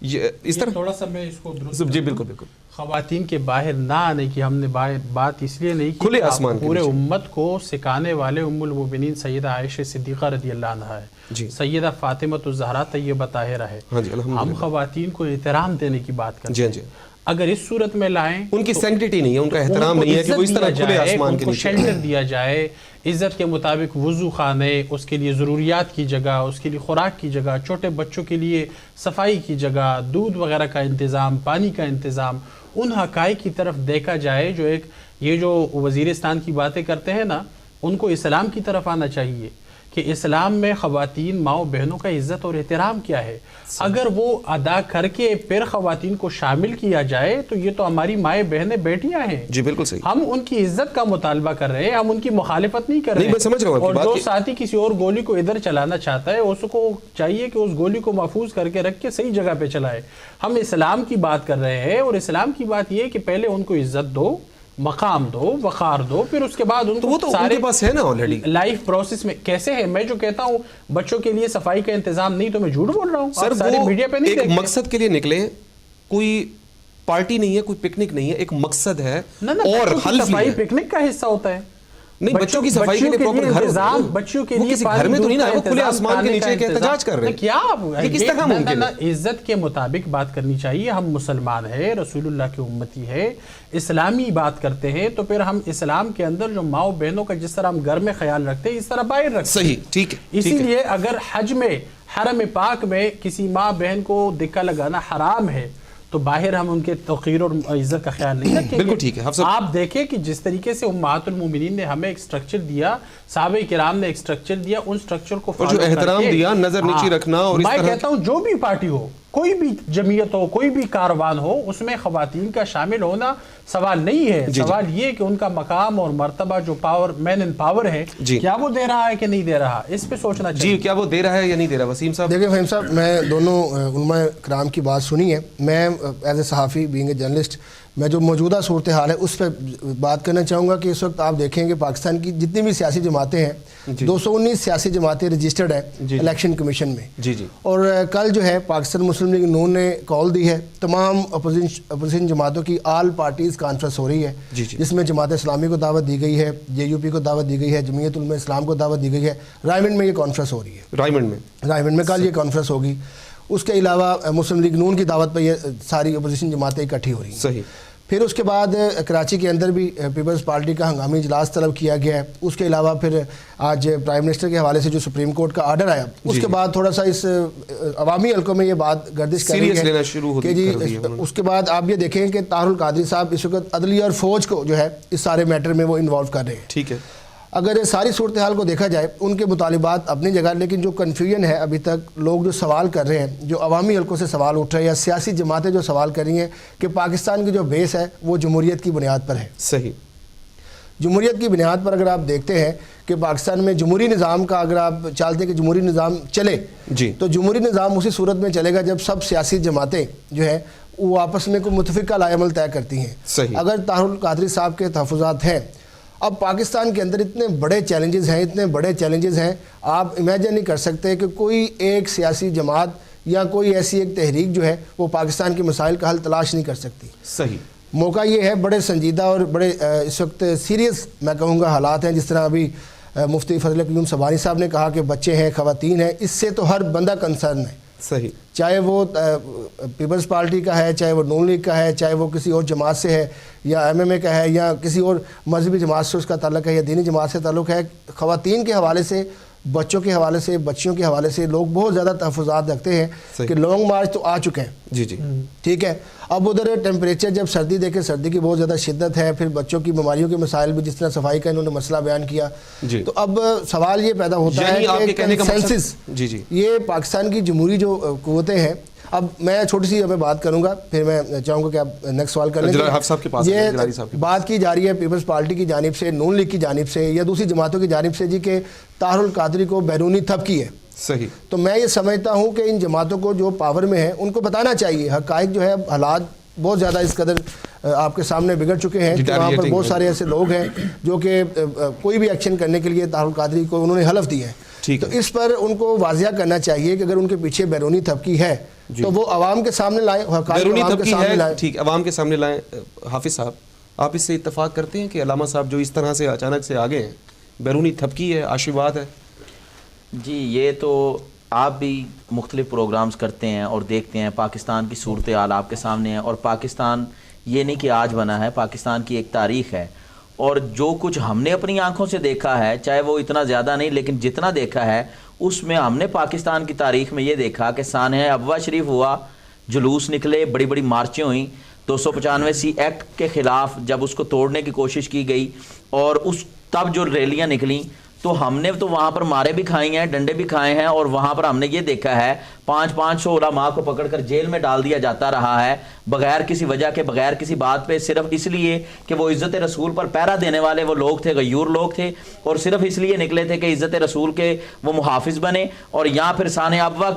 یہ اس طرح تھوڑا سا میں اس کو جی بالکل بالکل. خواتین کے باہر نہ آنے کی ہم نے بات اس لیے نہیں کی, کھلے آسمان پورے امت کو سکھانے والے ام المومنین سیدہ عائشہ صدیقہ رضی اللہ عنہا ہے, جی. سیدہ فاطمہ الزہرا طیبہ طاہرہ ہے. ہاں جی, ہم خواتین کو احترام دینے کی بات کرتے ہیں. جی. اگر اس صورت میں لائیں, ان کی سینکٹیٹی نہیں ہے, ان کا احترام نہیں ہے کہ وہ اس طرح کھلے آسمان کے نیچے, شیلٹر دیا جائے, عزت کے مطابق وضو خانے, اس کے لیے ضروریات کی جگہ, اس کے لیے خوراک کی جگہ, چھوٹے بچوں کے لیے صفائی کی جگہ, دودھ وغیرہ کا انتظام, پانی کا انتظام, ان حقائق کی طرف دیکھا جائے. جو ایک یہ جو وزیرستان کی باتیں کرتے ہیں نا, ان کو اسلام کی طرف آنا چاہیے کہ اسلام میں خواتین ماؤں بہنوں کا عزت اور احترام کیا ہے. اگر وہ ادا کر کے پھر خواتین کو شامل کیا جائے تو یہ تو ہماری مائیں بہنیں بیٹیاں ہیں. جی بالکل صحیح. ہم ان کی عزت کا مطالبہ کر رہے ہیں, ہم ان کی مخالفت نہیں کر رہے ہیں. میں سمجھ رہا ہوں. اور جو ساتھی کسی اور گولی کو ادھر چلانا چاہتا ہے, اس کو چاہیے کہ اس گولی کو محفوظ کر کے رکھ کے صحیح جگہ پہ چلائے. ہم اسلام کی بات کر رہے ہیں, اور اسلام کی بات یہ کہ پہلے ان کو عزت دو, مقام دو, وقار دو, پھر اس کے بعد ان کو سارے پاس ہے نا آلریڈی لائف پروسیس میں کیسے ہے. میں جو کہتا ہوں بچوں کے لیے صفائی کا انتظام نہیں, تو میں جھوٹ بول رہا ہوں. سر سارے میڈیا پہ نہیں, ایک مقصد کے لیے نکلے, کوئی پارٹی نہیں ہے, کوئی پکنک نہیں ہے, ایک مقصد ہے, اور حل صفائی پکنک کا حصہ ہوتا ہے. نہیں, بچوں کی صفائی کے لیے پراپر گھر ہوتا ہے, بچوں کے وہ لیے کسی گھر میں تو نہیں نا, وہ کھلے آسمان کے نیچے احتجاج کر رہے ہیں. کیا یہ کس طرح ممکن ہے؟ عزت کے مطابق بات کرنی چاہیے. ہم مسلمان ہیں, رسول اللہ کی امتی ہے, اسلامی بات کرتے ہیں, تو پھر ہم اسلام کے اندر جو ماؤں بہنوں کا جس طرح ہم گھر میں خیال رکھتے ہیں, اس طرح باہر رکھتے ہیں. صحیح, ٹھیک ہے. اسی لیے اگر حج میں, حرم پاک میں کسی ماں بہن کو دھکا لگانا حرام ہے, تو باہر ہم ان کے توقیر اور عزت کا خیال نہیں رکھیں گے. بالکل ٹھیک ہے. آپ دیکھیں کہ جس طریقے سے امہات المومنین نے ہمیں ایک سٹرکچر دیا, صحابہ کرام نے ایک سٹرکچر دیا, ان سٹرکچر کو اور جو احترام دیا, نظر نیچی رکھنا, اور اس طرح میں کہتا ہوں جو بھی پارٹی ہو, کوئی بھی جمعیت ہو, کوئی بھی کاروان ہو, اس میں خواتین کا شامل ہونا سوال نہیں ہے. سوال یہ کہ ان کا مقام اور مرتبہ جو پاور, مین ان پاور ہے, کیا وہ دے رہا ہے کہ نہیں دے رہا, اس پہ سوچنا چاہیے. جی, کیا وہ دے رہا ہے یا نہیں دے رہا. وسیم صاحب دیکھیں فہیم صاحب, میں دونوں علماء کرام کی بات سنی ہے. میں ایز اے صحافی, بینگ اے جرنلسٹ, میں جو موجودہ صورتحال ہے اس پہ بات کرنا چاہوں گا کہ اس وقت آپ دیکھیں کہ پاکستان کی جتنی بھی سیاسی جماعتیں ہیں 219 سیاسی جماعتیں رجسٹرڈ ہیں الیکشن کمیشن میں، اور کل جو ہے پاکستان مسلم لیگ نون نے کال دی ہے تمام اپوزیشن جماعتوں کی آل پارٹیز کانفرنس ہو رہی ہے، جس میں جماعت اسلامی کو دعوت دی گئی ہے، JUP کو دعوت دی گئی ہے، جمعیت علماء اسلام کو دعوت دی گئی ہے، رائمنڈ میں یہ کانفرنس ہو رہی ہے، رائمنڈ میں کل یہ کانفرنس ہوگی۔ اس کے علاوہ مسلم لیگ نون کی دعوت پہ یہ ساری اپوزیشن جماعتیں اکٹھی ہو رہی ہیں۔ صحیح۔ پھر اس کے بعد کراچی کے اندر بھی پیپلز پارٹی کا ہنگامی اجلاس طلب کیا گیا ہے۔ اس کے علاوہ پھر آج پرائم منسٹر کے حوالے سے جو سپریم کورٹ کا آرڈر آیا اس کے بعد تھوڑا سا اس عوامی حلقوں میں یہ بات گردش کر رہی ہے کہ جی اس کے بعد آپ یہ دیکھیں کہ طاہر القادری صاحب اس وقت عدلیہ اور فوج کو جو ہے اس سارے میٹر میں وہ انوالو کر رہے ہیں۔ ٹھیک ہے، اگر ساری صورتحال کو دیکھا جائے ان کے مطالبات اپنی جگہ، لیکن جو کنفیوژن ہے ابھی تک لوگ جو سوال کر رہے ہیں، جو عوامی حلقوں سے سوال اٹھ رہے ہیں یا سیاسی جماعتیں جو سوال کر رہی ہیں کہ پاکستان کی جو بیس ہے وہ جمہوریت کی بنیاد پر ہے۔ صحیح، جمہوریت کی بنیاد پر اگر آپ دیکھتے ہیں کہ پاکستان میں جمہوری نظام کا اگر آپ چاہتے ہیں کہ جمہوری نظام چلے تو جمہوری نظام اسی صورت میں چلے گا جب سب سیاسی جماعتیں جو ہیں وہ آپس میں کوئی متفقہ لائے عمل طے کرتی ہیں۔ اگر طاہر القادری صاحب کے تحفظات ہیں، اب پاکستان کے اندر اتنے بڑے چیلنجز ہیں آپ امیجن نہیں کر سکتے کہ کوئی ایک سیاسی جماعت یا کوئی ایسی ایک تحریک جو ہے وہ پاکستان کے مسائل کا حل تلاش نہیں کر سکتی۔ صحیح، موقع یہ ہے، بڑے سنجیدہ اور بڑے اس وقت سیریس میں کہوں گا حالات ہیں، جس طرح ابھی مفتی فضل قیوم سبحانی صاحب نے کہا کہ بچے ہیں، خواتین ہیں، اس سے تو ہر بندہ کنسرن ہے۔ صحیح، چاہے وہ پیپلز پارٹی کا ہے، چاہے وہ نون لیگ کا ہے، چاہے وہ کسی اور جماعت سے ہے یا MMA کا ہے یا کسی اور مذہبی جماعت سے اس کا تعلق ہے یا دینی جماعت سے تعلق ہے، خواتین کے حوالے سے، بچوں کے حوالے سے، بچیوں کے حوالے سے لوگ بہت زیادہ تحفظات رکھتے ہیں کہ لانگ مارچ تو آ چکے ہیں۔ ٹھیک ہے، اب ادھر ٹیمپریچر جب سردی دیکھیں، سردی کی بہت زیادہ شدت ہے، پھر بچوں کی بیماریوں کے مسائل بھی، جس طرح صفائی کا انہوں نے مسئلہ بیان کیا، تو اب سوال یہ پیدا ہوتا ہے کہ کنسنسس، یہ پاکستان کی جمہوری جو قوتیں ہیں، اب میں چھوٹی سی بات کروں گا، پھر میں چاہوں گا کہ آپ نیکسٹ سوال کر لیں۔ یہ بات کی جا رہی ہے پیپلز پارٹی کی جانب سے، نون لیگ کی جانب سے یا دوسری جماعتوں کی جانب سے جی کہ طاہر القادری کو بیرونی تھپکی ہے۔ صحیح، تو میں یہ سمجھتا ہوں کہ ان جماعتوں کو جو پاور میں ہیں ان کو بتانا چاہیے حقائق جو ہے، حالات بہت زیادہ اس قدر آپ کے سامنے بگڑ چکے ہیں کہ وہاں پر بہت سارے ایسے لوگ ہیں جو کہ کوئی بھی ایکشن کرنے کے لیے طاہر القادری کو انہوں نے حلف دی ہے۔ تو اس پر ان کو واضح کرنا چاہیے کہ اگر ان کے پیچھے بیرونی تھپکی ہے تو وہ عوام کے سامنے لائیں، بیرونی تھپکی ہے، ٹھیک، عوام کے سامنے لائیں۔ حافظ صاحب، آپ اس سے اتفاق کرتے ہیں کہ علامہ صاحب جو اس طرح سے اچانک سے آگے ہیں، بیرونی تھپکی ہے، آشیواد ہے؟ جی، یہ تو آپ بھی مختلف پروگرامز کرتے ہیں اور دیکھتے ہیں، پاکستان کی صورتحال آپ کے سامنے ہے، اور پاکستان یہ نہیں کہ آج بنا ہے، پاکستان کی ایک تاریخ ہے، اور جو کچھ ہم نے اپنی آنکھوں سے دیکھا ہے، چاہے وہ اتنا زیادہ نہیں لیکن جتنا دیکھا ہے، اس میں ہم نے پاکستان کی تاریخ میں یہ دیکھا کہ سانحہ ابواہ شریف ہوا، جلوس نکلے، بڑی بڑی مارچیں ہوئیں، 295 ایکٹ کے خلاف جب اس کو توڑنے کی کوشش کی گئی، اور تب جو ریلیاں نکلیں تو ہم نے تو وہاں پر مارے بھی کھائے ہیں، ڈنڈے بھی کھائے ہیں، اور وہاں پر ہم نے یہ دیکھا ہے 500 علماء کو پکڑ کر جیل میں ڈال دیا جاتا رہا ہے، بغیر کسی وجہ کے، بغیر کسی بات پہ، صرف اس لیے کہ وہ عزت رسول پر پہرا دینے والے وہ لوگ تھے، غیور لوگ تھے، اور صرف اس لیے نکلے تھے کہ عزت رسول کے وہ محافظ بنے۔ اور یہاں پھر سانحہ ابواہ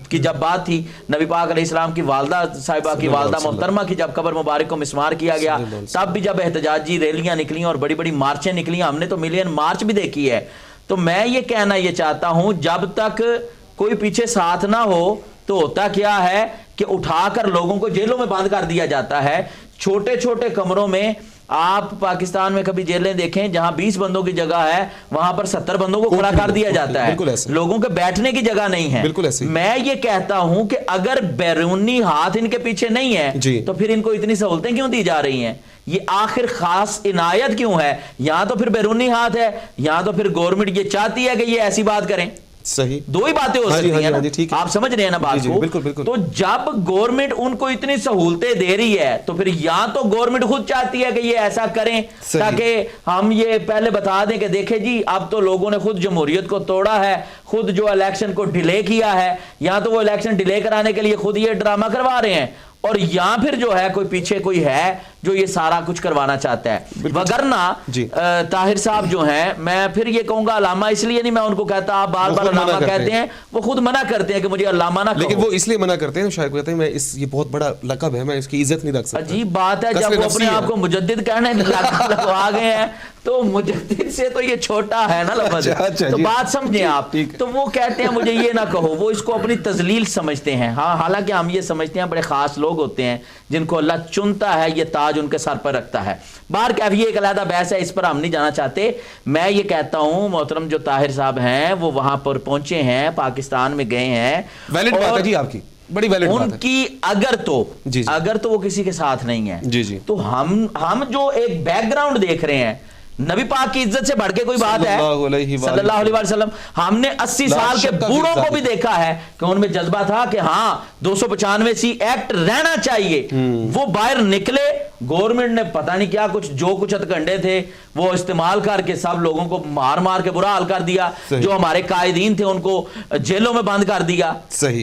کی جب بات تھی، نبی پاک علیہ السلام کی والدہ صاحبہ کی، والدہ محترمہ کی جب قبر مبارک کو مسمار کیا گیا، تب بھی جب احتجاجی ریلیاں نکلیں اور بڑی بڑی مارچیں نکلیں، ہم نے تو ملین مارچ بھی دیکھی ہے۔ تو میں یہ کہنا یہ چاہتا ہوں، جب تک کوئی پیچھے ساتھ نہ ہو تو ہوتا کیا ہے کہ اٹھا کر لوگوں کو جیلوں میں بند کر دیا جاتا ہے، چھوٹے چھوٹے کمروں میں۔ آپ پاکستان میں کبھی جیلیں دیکھیں جہاں 20 بندوں کی جگہ ہے، وہاں پر 70 بندوں کو کھڑا کر دیا جاتا ہے، لوگوں کے بیٹھنے کی جگہ نہیں ہے۔ میں یہ کہتا ہوں کہ اگر بیرونی ہاتھ ان کے پیچھے نہیں ہے تو پھر ان کو اتنی سہولتیں کیوں دی جا رہی ہیں؟ یہ آخر خاص عنایت کیوں ہے؟ یہاں تو پھر بیرونی ہاتھ ہے، یہاں تو پھر گورنمنٹ یہ چاہتی ہے کہ یہ ایسی بات کریں۔ صحیح، دو ہی باتیں ہو سکتی ہیں نا، آپ سمجھ رہے ہیں نا بات کو؟ تو جب گورنمنٹ ان کو اتنی سہولتیں دے رہی ہے تو پھر یا تو گورنمنٹ خود چاہتی ہے کہ یہ ایسا کریں تاکہ ہم یہ پہلے بتا دیں کہ دیکھیں جی اب تو لوگوں نے خود جمہوریت کو توڑا ہے، خود جو الیکشن کو ڈیلے کیا ہے، یا تو وہ الیکشن ڈیلے کرانے کے لیے خود یہ ڈرامہ کروا رہے ہیں، اور یہاں پھر جو ہے کوئی پیچھے کوئی ہے جو یہ سارا کچھ کروانا چاہتا ہے. وگرنہ طاہر صاحب جو ہیں, میں پھر یہ کہوں گا علامہ اس لیے نہیں میں ان کو کہتا, آپ بار بار علامہ کہتے ہیں, وہ خود منع کرتے ہیں کہ مجھے علامہ نہ کہو. لیکن وہ اس لیے منع کرتے ہیں, شاید کہتے ہیں میں یہ بہت بڑا لقب ہے, میں اس کی عزت نہیں رکھ سکتا. عجیب بات ہے, جب وہ اپنے آپ کو مجدد کہنے لگوا گئے ہیں تو مجدد سے تو یہ چھوٹا ہے نا لفظ. تو بات سمجھیں آپ, تو وہ کہتے ہیں مجھے یہ نہ کہو, وہ اس کو اپنی تذلیل سمجھتے ہیں. ہاں حالانکہ ہم یہ سمجھتے ہیں بڑے خاص لوگ ہوتے ہیں جن کو اللہ چنتا ہے, یہ تاج ان کے سر پر رکھتا ہے. بار کیف یہ ایک علیحدہ بحث ہے, اس پر ہم نہیں جانا چاہتے. میں یہ کہتا ہوں محترم جو طاہر صاحب ہیں وہ وہاں پر پہنچے ہیں, پاکستان میں گئے ہیں, ویلڈ بات ہے جی آپ کی, بڑی ویلڈ بات ہے. ان کی اگر تو وہ کسی کے ساتھ نہیں ہے تو ہم جو ایک بیک گراؤنڈ دیکھ رہے ہیں, نبی پاک کی عزت سے بڑھ کے کوئی بات ہے صلی اللہ علیہ وسلم. ہم نے 80 سال کے بوڑھوں کو بھی دیکھا ہے کہ ان میں جذبہ تھا کہ ہاں 295 ایکٹ رہنا چاہیے. وہ باہر نکلے, گورنمنٹ نے پتہ نہیں کیا جو کچھ ہتھکنڈے تھے وہ استعمال کر کے سب لوگوں کو مار مار کے برا حال کر دیا. جو ہمارے قائدین تھے ان کو جیلوں میں بند کر دیا.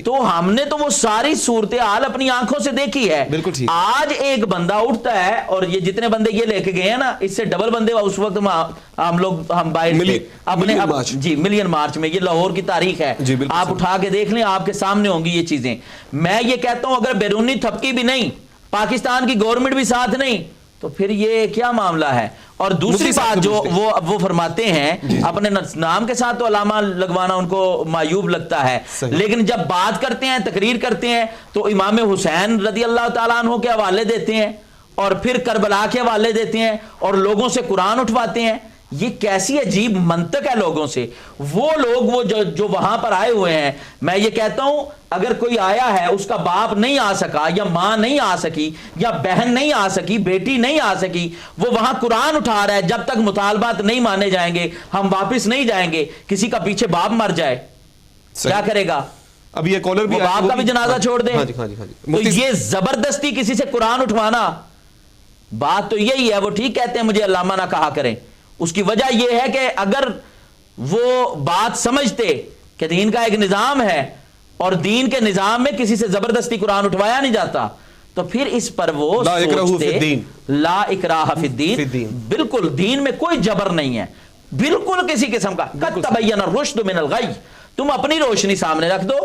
تو ہم نے تو وہ ساری صورتحال اپنی آنکھوں سے دیکھی ہے. آج ایک بندہ اٹھتا ہے, اور یہ جتنے بندے یہ لے کے گئے ہیں نا, اس سے ڈبل بندے اس وقت ہم باہر اپنے جی ملین مارچ میں, یہ لاہور کی تاریخ ہے, آپ اٹھا کے دیکھ لیں, آپ کے سامنے ہوں گی یہ چیزیں. میں یہ کہتا ہوں اگر بیرونی تھپکی بھی نہیں, پاکستان کی گورنمنٹ بھی ساتھ نہیں, تو پھر یہ کیا معاملہ ہے. اور دوسری بات جو وہ فرماتے ہیں اپنے نام کے ساتھ تو علامہ لگوانا ان کو معیوب لگتا ہے, لیکن جب بات کرتے ہیں, تقریر کرتے ہیں, تو امام حسین رضی اللہ تعالیٰ عنہ کے حوالے دیتے ہیں, اور پھر کربلا کے حوالے دیتے ہیں, اور لوگوں سے قرآن اٹھواتے ہیں. یہ کیسی عجیب منطق ہے لوگوں سے. وہ لوگ جو وہاں پر آئے ہوئے ہیں, میں یہ کہتا ہوں اگر کوئی آیا ہے, اس کا باپ نہیں آ سکا, یا ماں نہیں آ سکی, یا بہن نہیں آ سکی, بیٹی نہیں آ سکی, وہ وہاں قرآن اٹھا رہا ہے, جب تک مطالبات نہیں مانے جائیں گے ہم واپس نہیں جائیں گے. کسی کا پیچھے باپ مر جائے کیا کرے گا؟ اب یہ کالر بھی باپ کا بھی جنازہ چھوڑ دیں. تو یہ زبردستی کسی سے قرآن اٹھوانا, بات تو یہی ہے. وہ ٹھیک کہتے ہیں مجھے علامہ نہ کہا کریں, اس کی وجہ یہ ہے کہ اگر وہ بات سمجھتے کہ دین کا ایک نظام ہے اور دین کے نظام میں کسی سے زبردستی قرآن اٹھوایا نہیں جاتا, تو پھر اس پر وہ لا اکراہ فی الدین, بالکل دین میں کوئی جبر نہیں ہے, بالکل کسی قسم کا. قد تبین الرشد من الغی, تم اپنی روشنی سامنے رکھ دو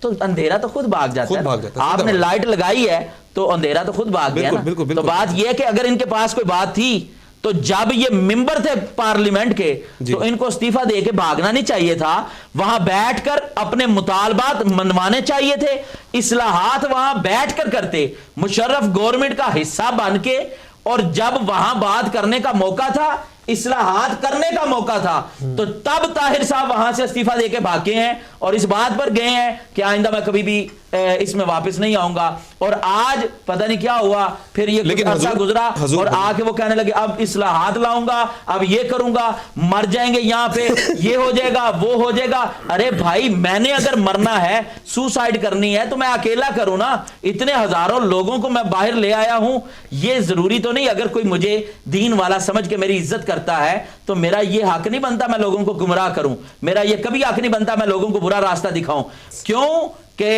تو اندھیرا تو خود بھاگ جاتا ہے. آپ نے لائٹ لگائی ہے تو اندھیرا تو خود بھاگ گیا نا. تو بات یہ ہے کہ اگر ان کے پاس کوئی بات تھی تو جب یہ ممبر تھے پارلیمنٹ کے, تو ان کو استعفیٰ دے کے بھاگنا نہیں چاہیے تھا, وہاں بیٹھ کر اپنے مطالبات منوانے چاہیے تھے, اصلاحات وہاں بیٹھ کر کرتے, مشرف گورنمنٹ کا حصہ بن کے. اور جب وہاں بات کرنے کا موقع تھا, اصلاحات کرنے کا موقع تھا, تو تب طاہر صاحب وہاں سے استعفیٰ دے کے بھاگے ہیں, اور اس بات پر گئے ہیں کہ آئندہ میں کبھی بھی اس میں واپس نہیں آؤں گا. اور آج پتہ نہیں کیا ہوا, پھر یہ کچھ عرصہ گزرا اور آ کے وہ کہنے لگے اب اصلاحات لاؤں گا, اب یہ کروں گا, مر جائیں گے یہاں پہ, یہ ہو جائے گا, وہ ہو جائے گا. ارے بھائی میں نے اگر مرنا ہے, سوسائڈ کرنی ہے, تو میں اکیلا کروں نا. اتنے ہزاروں لوگوں کو میں باہر لے آیا ہوں, یہ ضروری تو نہیں اگر کوئی مجھے دین والا سمجھ کے میری عزت کرتا ہے تو میرا یہ حق نہیں بنتا میں لوگوں کو گمراہ کروں, میرا یہ کبھی حق نہیں بنتا میں لوگوں کو برا راستہ دکھاؤں. کیوں کہ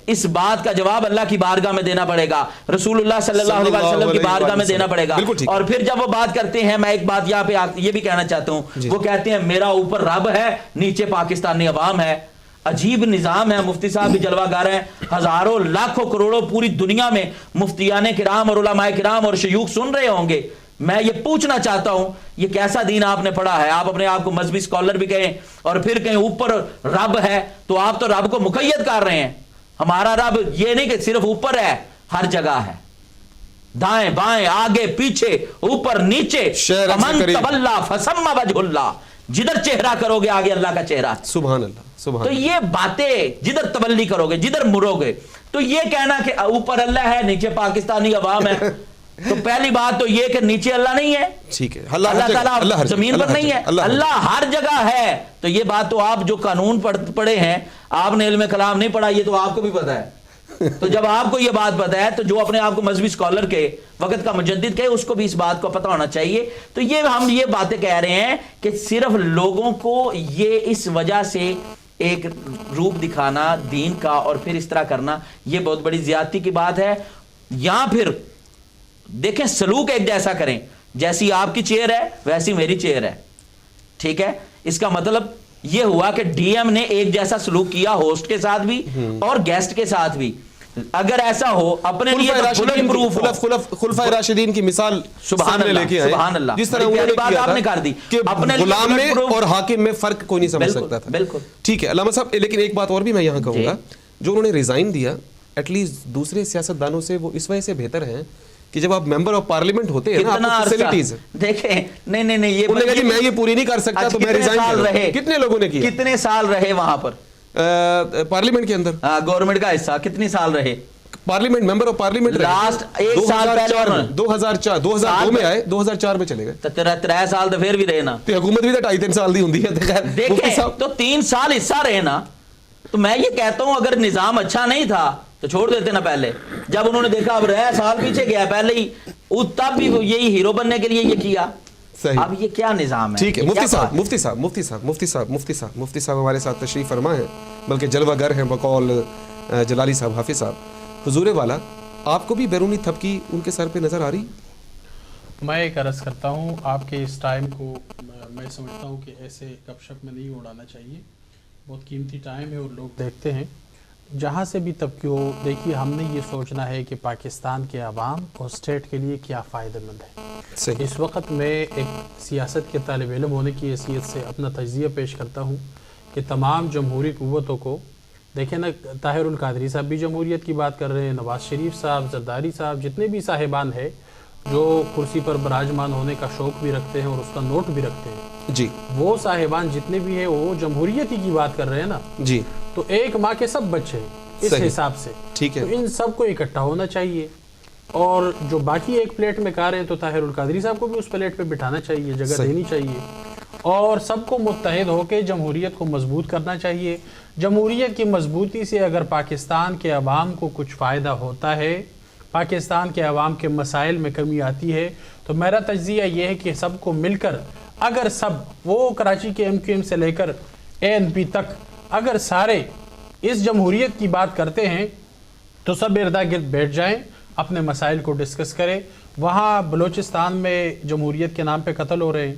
اس بات کا جواب اللہ کی بارگاہ میں دینا پڑے گا, رسول اللہ صلی اللہ علیہ وسلم کی بارگاہ میں دینا پڑے گا. اور پھر جب وہ بات کرتے ہیں, میں ایک بات یہاں پہ یہ بھی کہنا چاہتا ہوں, وہ کہتے ہیں میرا اوپر رب ہے, نیچے پاکستانی عوام ہے. عجیب نظام ہے. مفتی صاحب بھی جلوہ گر ہیں, ہزاروں لاکھوں کروڑوں پوری دنیا میں مفتیان کرام اور علماء کرام اور شیوخ سن رہے ہوں گے. میں یہ پوچھنا چاہتا ہوں یہ کیسا دین آپ نے پڑھا ہے؟ آپ اپنے آپ کو مذہبی اسکالر بھی کہیں اور پھر کہیں اوپر رب ہے, تو آپ تو رب کو مقید کر رہے ہیں. ہمارا رب یہ نہیں کہ صرف اوپر ہے, ہر جگہ ہے, دائیں بائیں آگے پیچھے اوپر نیچے. من تولى فثم وجه اللہ, جدھر چہرہ کرو گے آگے اللہ کا چہرہ. سبحان اللہ, سبحان. تو یہ باتیں جدھر تولی کرو گے, جدھر مرو گے, تو یہ کہنا کہ اوپر اللہ ہے نیچے پاکستانی عوام ہے, تو پہلی بات تو یہ کہ نیچے اللہ نہیں ہے, ٹھیک ہے, اللہ تعالیٰ زمین پر نہیں ہے, اللہ ہر جگہ ہے. تو یہ بات تو آپ جو قانون پڑھے ہیں, آپ نے علم کلام نہیں پڑھا, یہ تو آپ کو بھی پتا ہے. تو جب آپ کو یہ بات پتا ہے تو جو اپنے آپ کو مذہبی اسکالر کے وقت کا مجدد کہے, اس کو بھی اس بات کو پتا ہونا چاہیے. تو یہ ہم یہ باتیں کہہ رہے ہیں کہ صرف لوگوں کو یہ اس وجہ سے ایک روپ دکھانا دین کا اور پھر اس طرح کرنا, یہ بہت بڑی زیادتی کی بات ہے. یا پھر دیکھیں سلوک ایک جیسا کریں, جیسی آپ کی چیئر ہے ویسی میری چیئر ہے, ٹھیک ہے. اس کا مطلب یہ ہوا کہ ڈی ایم نے ایک جیسا سلوک کیا ہوسٹ کے ساتھ بھی اور گیسٹ کے ساتھ بھی. اگر ایسا ہو اپنے لیے بلٹ پروف خلفائے راشدین کی مثال سامنے لے کے آئے, سبحان اللہ, جس طرح انہوں نے کیا آپ نے کر دی کہ غلام میں اور حاکم میں فرق کوئی نہیں سمجھ سکتا تھا. بالکل ٹھیک ہے علامہ صاحب, لیکن ایک بات اور بھی میں یہاں کہوں گا, جو انہوں نے ریزائن دیا ایٹ لیسٹ دوسرے سیاست دانوں سے وہ اس وجہ سے بہتر ہیں کہ جب آپ ممبر آف پارلیمنٹ ہوتے ہیں نا, آپ کو فیسلٹیز دیکھیں, نہیں یہ انہوں نے کہا جی میں یہ پوری نہیں کر سکتا تو میں ریزائن کر رہا ہوں. کتنے لوگوں نے کیا, کتنے سال رہے وہاں پر پارلیمنٹ کے اندر, گورنمنٹ کا حصہ کتنے سال رہے parliament, member of parliament last ایک سال پہلے 2002 میں آئے, 2004 میں چلے گئے, 3 سال تو پھر بھی رہے نا, تو حکومت بھی تو 2.5-3 سال دی ہوندی ہے. دیکھیں تو 3 سال حصہ رہے نا. تو میں یہ کہتا ہوں اگر نظام اچھا نہیں تھا تو چھوڑ دیتے نا پہلے. جب انہوں نے دیکھا اب رہا سال پیچھے گیا پہلے ہی, تب بھی یہی ہیرو بننے کے لیے یہ کیا. اب یہ کیا نظام ہے. ٹھیک ہے مفتی صاحب ہمارے ساتھ تشریف فرما ہے, بلکہ جلوہ گر ہیں بقول جلالی صاحب, حافظ صاحب. حضور والا, آپ کو بھی بیرونی تھپکی ان کے سر پہ نظر آ رہی؟ میں ایک عرض کرتا ہوں آپ کے اس ٹائم کو میں سمجھتا ہوں کہ ایسے گپ شپ میں نہیں اڑانا چاہیے. بہت قیمتی ٹائم ہے اور لوگ دیکھتے ہیں. جہاں سے بھی تبکہ ہو, دیکھیے ہم نے یہ سوچنا ہے کہ پاکستان کے عوام اور اسٹیٹ کے لیے کیا فائدہ مند ہے. اس وقت میں ایک سیاست کے طالب علم ہونے کی حیثیت سے اپنا تجزیہ پیش کرتا ہوں کہ تمام جمہوری قوتوں کو دیکھیں نا, طاہر القادری صاحب بھی جمہوریت کی بات کر رہے ہیں, نواز شریف صاحب, زرداری صاحب, جتنے بھی صاحبان ہیں جو کرسی پر براجمان ہونے کا شوق بھی رکھتے ہیں اور اس کا نوٹ بھی رکھتے ہیں جی, وہ صاحبان جتنے بھی ہیں وہ جمہوریت ہی کی بات کر رہے ہیں نا جی. تو ایک ماں کے سب بچے اس حساب سے, ٹھیک ہے, تو ان سب کو اکٹھا ہونا چاہیے. اور جو باقی ایک پلیٹ میں کھا رہے ہیں تو طاہر القادری صاحب کو بھی اس پلیٹ پہ بٹھانا چاہیے, جگہ دینی چاہیے, اور سب کو متحد ہو کے جمہوریت کو مضبوط کرنا چاہیے. جمہوریت کی مضبوطی سے اگر پاکستان کے عوام کو کچھ فائدہ ہوتا ہے, پاکستان کے عوام کے مسائل میں کمی آتی ہے, تو میرا تجزیہ یہ ہے کہ سب کو مل کر اگر سب وہ کراچی کے ایم کیو ایم سے لے کر اے این پی تک اگر سارے اس جمہوریت کی بات کرتے ہیں تو سب اردا گرد بیٹھ جائیں, اپنے مسائل کو ڈسکس کریں. وہاں بلوچستان میں جمہوریت کے نام پہ قتل ہو رہے ہیں,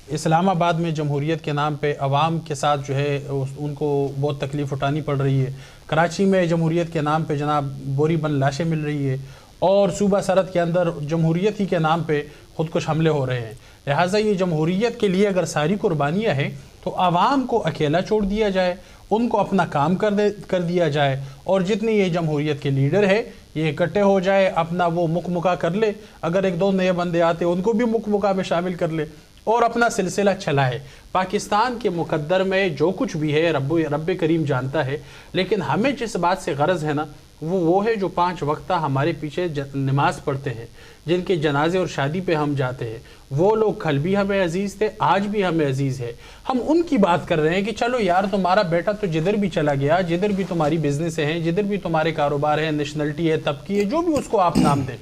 اسلام آباد میں جمہوریت کے نام پہ عوام کے ساتھ جو ہے ان کو بہت تکلیف اٹھانی پڑ رہی ہے, کراچی میں جمہوریت کے نام پہ جناب بوری بند لاشیں مل رہی ہے, اور صوبہ سرحد کے اندر جمہوریت ہی کے نام پہ خودکش حملے ہو رہے ہیں. لہٰذا یہ جمہوریت کے لیے اگر ساری قربانیاں ہیں تو عوام کو اکیلا چھوڑ دیا جائے, ان کو اپنا کام کر دیا جائے, اور جتنے یہ جمہوریت کے لیڈر ہے یہ اکٹھے ہو جائے, اپنا وہ مکہ کر لے, اگر 1-2 نئے بندے آتے ان کو بھی مکہ میں شامل کر لے اور اپنا سلسلہ چلائے. پاکستان کے مقدر میں جو کچھ بھی ہے رب کریم جانتا ہے, لیکن ہمیں جس بات سے غرض ہے نا وہ ہے جو 5 وقتہ ہمارے پیچھے نماز پڑھتے ہیں, جن کے جنازے اور شادی پہ ہم جاتے ہیں, وہ لوگ کل بھی ہمیں عزیز تھے, آج بھی ہمیں عزیز ہے. ہم ان کی بات کر رہے ہیں کہ چلو یار تمہارا بیٹا تو جدھر بھی چلا گیا, جدھر بھی تمہاری بزنس ہیں, جدھر بھی تمہارے کاروبار ہے, نیشنلٹی ہے, طبقی ہے, جو بھی اس کو آپ نام دیں,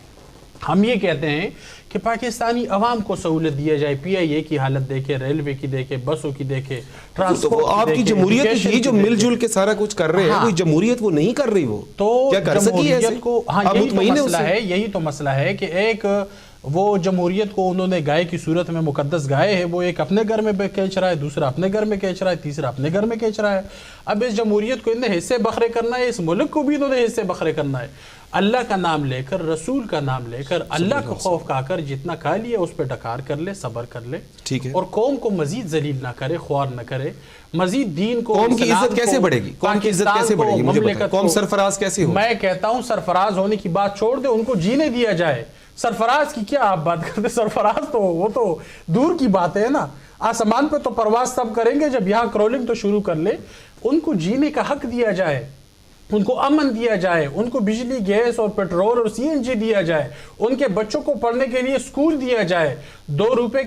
ہم یہ کہتے ہیں کہ پاکستانی عوام کو سہولت دیا جائے. پی آئی اے کی حالت دیکھے, ریلوے کی دیکھے, بسوں کی دیکھے, ٹرانسپورٹ کی, آپ کی جمہوریت ہی جو مل جل کے سارا کچھ کر رہے ہیں, کوئی جمہوریت وہ نہیں کر رہی, وہ تو کیا کر سکی ہے کو, ہاں یہی تو مسئلہ ہے کہ ایک وہ جمہوریت کو انہوں نے گائے کی صورت میں مقدس گائے ہے, وہ ایک اپنے گھر میں کھینچ رہا ہے, دوسرا اپنے گھر میں کھینچ رہا ہے, تیسرا اپنے گھر میں کھینچ رہا ہے. اب اس جمہوریت کو انہیں حصے بکھرے کرنا ہے, اس ملک کو بھی انہوں نے حصے بکھرے کرنا ہے. اللہ کا نام لے کر, رسول کا نام لے کر, اللہ کا خوف کھا کر جتنا کھا لیا اس پہ ڈکار کر لے, صبر کر لے, اور قوم کو مزید ذلیل نہ کرے, خوار نہ کرے, مزید دین کو, قوم کی عزت کیسے بڑھے گی, قوم کی عزت کیسے بڑھے گی, مجھے بتائیں, قوم سرفراز کیسے ہو. میں کہتا ہوں سرفراز ہونے کی بات چھوڑ دے, ان کو جینے دیا جائے. سرفراز کی کیا آپ بات کرتے, سرفراز تو وہ تو دور کی بات ہے نا, آسمان پہ تو پرواز تب کریں گے جب یہاں کرولنگ تو شروع کر لے. ان کو جینے کا حق دیا جائے, ان کو امن دیا جائے, ان کو بجلی, گیس اور پیٹرول اور سی این جی دیا جائے, ان کے بچوں کو پڑھنے کے لیے سکول دیا جائے. 2 روپے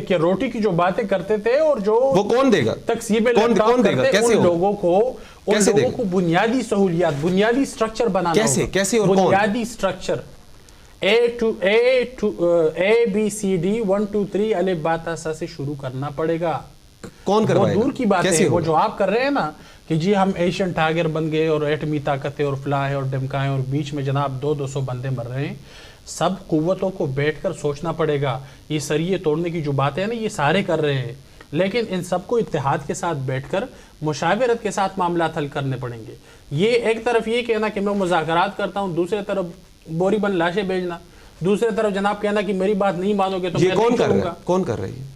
کے روٹی کی جو باتیں کرتے تھے اور جو وہ کون دے گا, تقسیم ان لوگوں کو بنیادی سہولیات, بنیادی سٹرکچر بنانا, کیسے اور بنیادی structure A B C D 1 2 3 الف با تا سا سے شروع کرنا پڑے گا. کون کروائے گا؟ دور کی بات ہے، وہ جو آپ کر رہے ہیں نا کہ جی ہم ایشین ٹائگر بن گئے اور ایٹمی طاقتیں اور فلاں اور ڈمکائیں اور بیچ میں جناب 200 بندے مر رہے ہیں. سب قوتوں کو بیٹھ کر سوچنا پڑے گا. یہ سریے توڑنے کی جو باتیں ہیں نا یہ سارے کر رہے ہیں، لیکن ان سب کو اتحاد کے ساتھ بیٹھ کر مشاورت کے ساتھ معاملات حل کرنے پڑیں گے. یہ ایک طرف یہ کہنا کہ میں مذاکرات کرتا ہوں، دوسرے طرف بوری بند لاشیں بھیجنا، دوسرے طرف جناب کہنا کہ میری بات نہیں مانو گے تو میں نہیں کروں گا. کون کر رہی ہے؟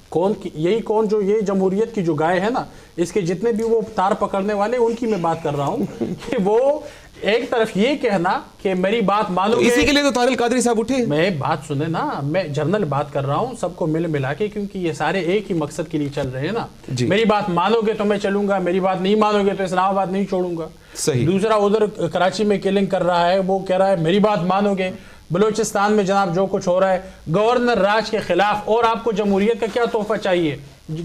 کون جو یہ جمہوریت کی جو گائے ہے نا، اس کے جتنے بھی وہ تار پکڑنے والے ان کی میں بات کر رہا ہوں کہ وہ ایک طرف یہ کہنا کہ میری بات مانو گے. اسی کے لیے تو طاہر القادری صاحب اٹھے. میں بات سنیں نا، میں جنرل بات کر رہا ہوں سب کو ملا کے، کیونکہ یہ سارے ایک ہی مقصد کے لیے چل رہے ہیں نا. میری بات مانو گے تو میں چلوں گا، میری بات نہیں مانو گے تو اسلام آباد نہیں چھوڑوں گا. صحیح. دوسرا ادھر کراچی میں کلنگ کر رہا ہے، وہ کہہ رہا ہے میری بات مانو گے. بلوچستان میں جناب جو کچھ ہو رہا ہے گورنر راج کے خلاف، اور آپ کو جمہوریت کا کیا تحفہ چاہیے؟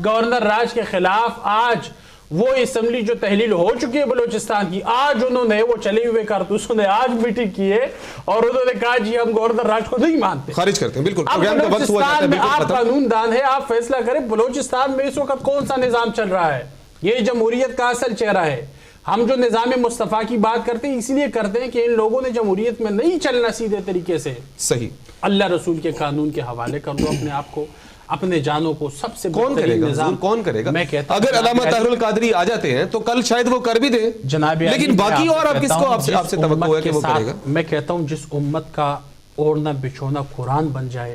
گورنر راج کے خلاف آج وہ اسمبلی جو تحلیل ہو چکی ہے بلوچستان کی، آج انہوں نے وہ چلے ہوئے کارتوسوں نے آج میٹنگ کی ہے اور انہوں نے کہا جی ہم گورنر راج کو نہیں مانتے، خارج کرتے ہیں. بالکل اب بلوچستان میں آپ قانون دان ہے، آپ فیصلہ کریں بلوچستان میں اس وقت کون سا نظام چل رہا ہے. یہ جمہوریت کا اصل چہرہ ہے. ہم جو نظام مصطفیٰ کی بات کرتے ہیں اس لیے کرتے ہیں کہ ان لوگوں نے جمہوریت میں نہیں چلنا سیدھے طریقے سے. صحیح. اللہ رسول کے قانون کے حوالے کر دو اپنے آپ کو، اپنے جانوں کو. سب سے کون کرے گا؟ کون کرے گا؟ میں کہتا ہوں اگر علامہ طاہر القادری آ جاتے ہیں تو کل شاید وہ کر بھی دیں جناب، لیکن باقی اور آپ کس کو آپ سے توقع ہے کہ وہ کرے گا؟ میں کہتا ہوں جس امت کا اوڑھنا بچھونا قرآن بن جائے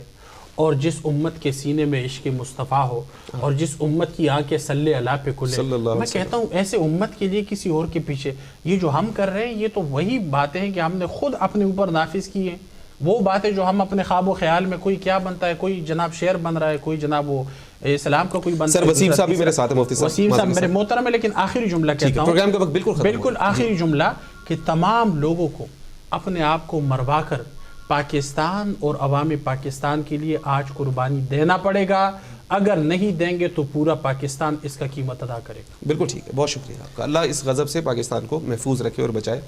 اور جس امت کے سینے میں عشق مصطفیٰ ہو اور جس امت کی آنکھیں صلی اللہ پہ کھلے، میں کہتا ہوں ایسے امت کے لیے کسی اور کے پیچھے یہ جو ہم کر رہے ہیں یہ تو وہی باتیں ہیں کہ ہم نے خود اپنے اوپر نافذ کی ہیں. وہ باتیں جو ہم اپنے خواب و خیال میں، کوئی کیا بنتا ہے، کوئی جناب شعر بن رہا ہے، کوئی جناب وہ اسلام کا کوئی بنتا ہے. سر وسیم صاحب بھی میرے ساتھ ہیں، مفتی صاحب. وسیم صاحب میرے محترم ہے، لیکن آخری جملہ کہتا ہوں، پروگرام کا وقت بالکل آخری جملہ کہ تمام لوگوں کو اپنے آپ کو مروا کر پاکستان اور عوام پاکستان کے لیے آج قربانی دینا پڑے گا. اگر نہیں دیں گے تو پورا پاکستان اس کا قیمت ادا کرے گا. بالکل ٹھیک ہے، بہت شکریہ آپ کا. اللہ اس غضب سے پاکستان کو محفوظ رکھے اور بچائے.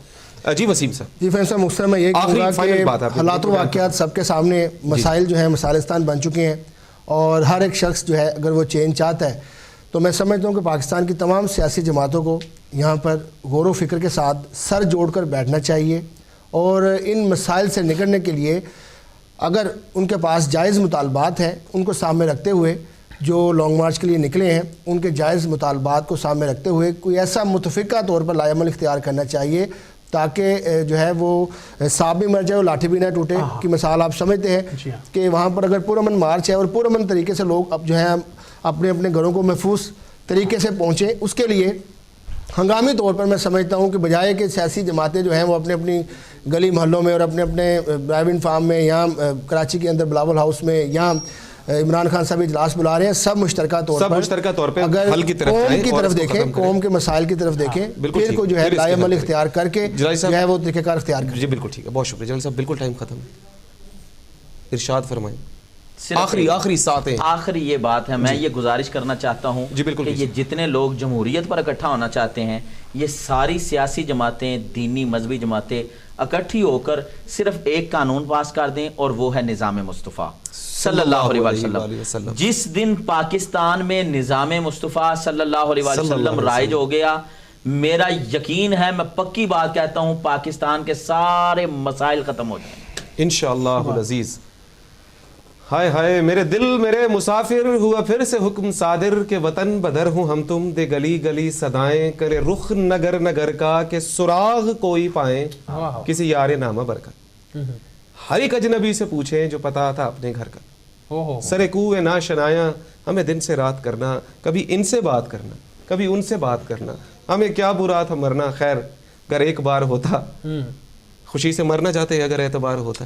جی وسیم صاحب. جی فہم صاحب، مختصر میں یہ کہوں گا کہ حالات و واقعات سب کے سامنے مسائل جو ہیں مسائلستان بن چکے ہیں اور ہر ایک شخص جو ہے اگر وہ چینج چاہتا ہے تو میں سمجھتا ہوں کہ پاکستان کی تمام سیاسی جماعتوں کو یہاں پر غور و فکر کے ساتھ سر جوڑ کر بیٹھنا چاہیے اور ان مسائل سے نکلنے کے لیے اگر ان کے پاس جائز مطالبات ہیں ان کو سامنے رکھتے ہوئے، جو لانگ مارچ کے لیے نکلے ہیں ان کے جائز مطالبات کو سامنے رکھتے ہوئے کوئی ایسا متفقہ طور پر لائے عمل اختیار کرنا چاہیے تاکہ جو ہے وہ سانپ بھی مر جائے اور لاٹھی بھی نہ ٹوٹے کی مثال آپ سمجھتے ہیں کہ وہاں پر اگر پرامن مارچ ہے اور پرامن طریقے سے لوگ اب جو ہے اپنے اپنے گھروں کو محفوظ طریقے سے پہنچیں، اس کے لیے ہنگامی طور پر میں سمجھتا ہوں کہ بجائے کہ سیاسی جماعتیں جو ہیں وہ اپنے اپنی گلی محلوں میں اور اپنے اپنے برائیون فارم میں یا کراچی کے اندر بلاول ہاؤس میں یا عمران خان صاحب اجلاس بلا رہے ہیں، سب مشترکہ طور پر اگر قوم کی طرف دیکھیں، قوم کے مسائل کی طرف دیکھیں، پھر کو جو ہے لائے عمل اختیار کر کے جو ہے وہ طریقہ کار اختیار کریں. جی بالکل ٹھیک ہے، بہت شکریہ. جلال صاحب بالکل ٹائم ختم ہے، ارشاد فرمائیں. آخری ساتھ آخری یہ بات ہے، میں یہ گزارش کرنا چاہتا ہوں کہ یہ جتنے لوگ جمہوریت پر اکٹھا ہونا چاہتے ہیں یہ ساری سیاسی جماعتیں، دینی مذہبی جماعتیں اکٹھی ہو کر صرف ایک قانون پاس کر دیں اور وہ ہے نظام مصطفیٰ صلی اللہ علیہ وسلم. جس دن پاکستان میں نظام مصطفیٰ صلی اللہ علیہ وسلم رائج ہو گیا، میرا یقین ہے، میں پکی بات کہتا ہوں، پاکستان کے سارے مسائل ختم ہو جائیں انشاءاللہ العزیز. ہائے ہائے میرے دل میرے مسافر، ہوا پھر سے حکم صادر کہ وطن بدر ہوں ہم تم، دے گلی گلی صدائیں کرے رخ نگر نگر کا کہ سراغ کوئی پائیں کسی یار نامہ برکت. ہر ایک اجنبی سے پوچھیں جو پتا تھا اپنے گھر کا، سرے کوئے نا شنایا ہمیں دن سے رات کرنا، کبھی ان سے بات کرنا کبھی ان سے بات کرنا، ہمیں کیا برا تھا مرنا، خیر اگر ایک بار ہوتا خوشی سے مرنا چاہتے اگر اعتبار ہوتا.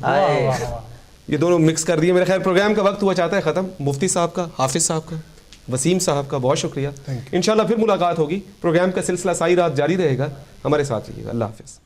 یہ دونوں مکس کر دیے. میرے خیر پروگرام کا وقت ہوا چاہتا ہے ختم. مفتی صاحب کا، حافظ صاحب کا، وسیم صاحب کا بہت شکریہ. انشاءاللہ پھر ملاقات ہوگی. پروگرام کا سلسلہ ساری رات جاری رہے گا. ہمارے ساتھ رہیے گا. اللہ حافظ.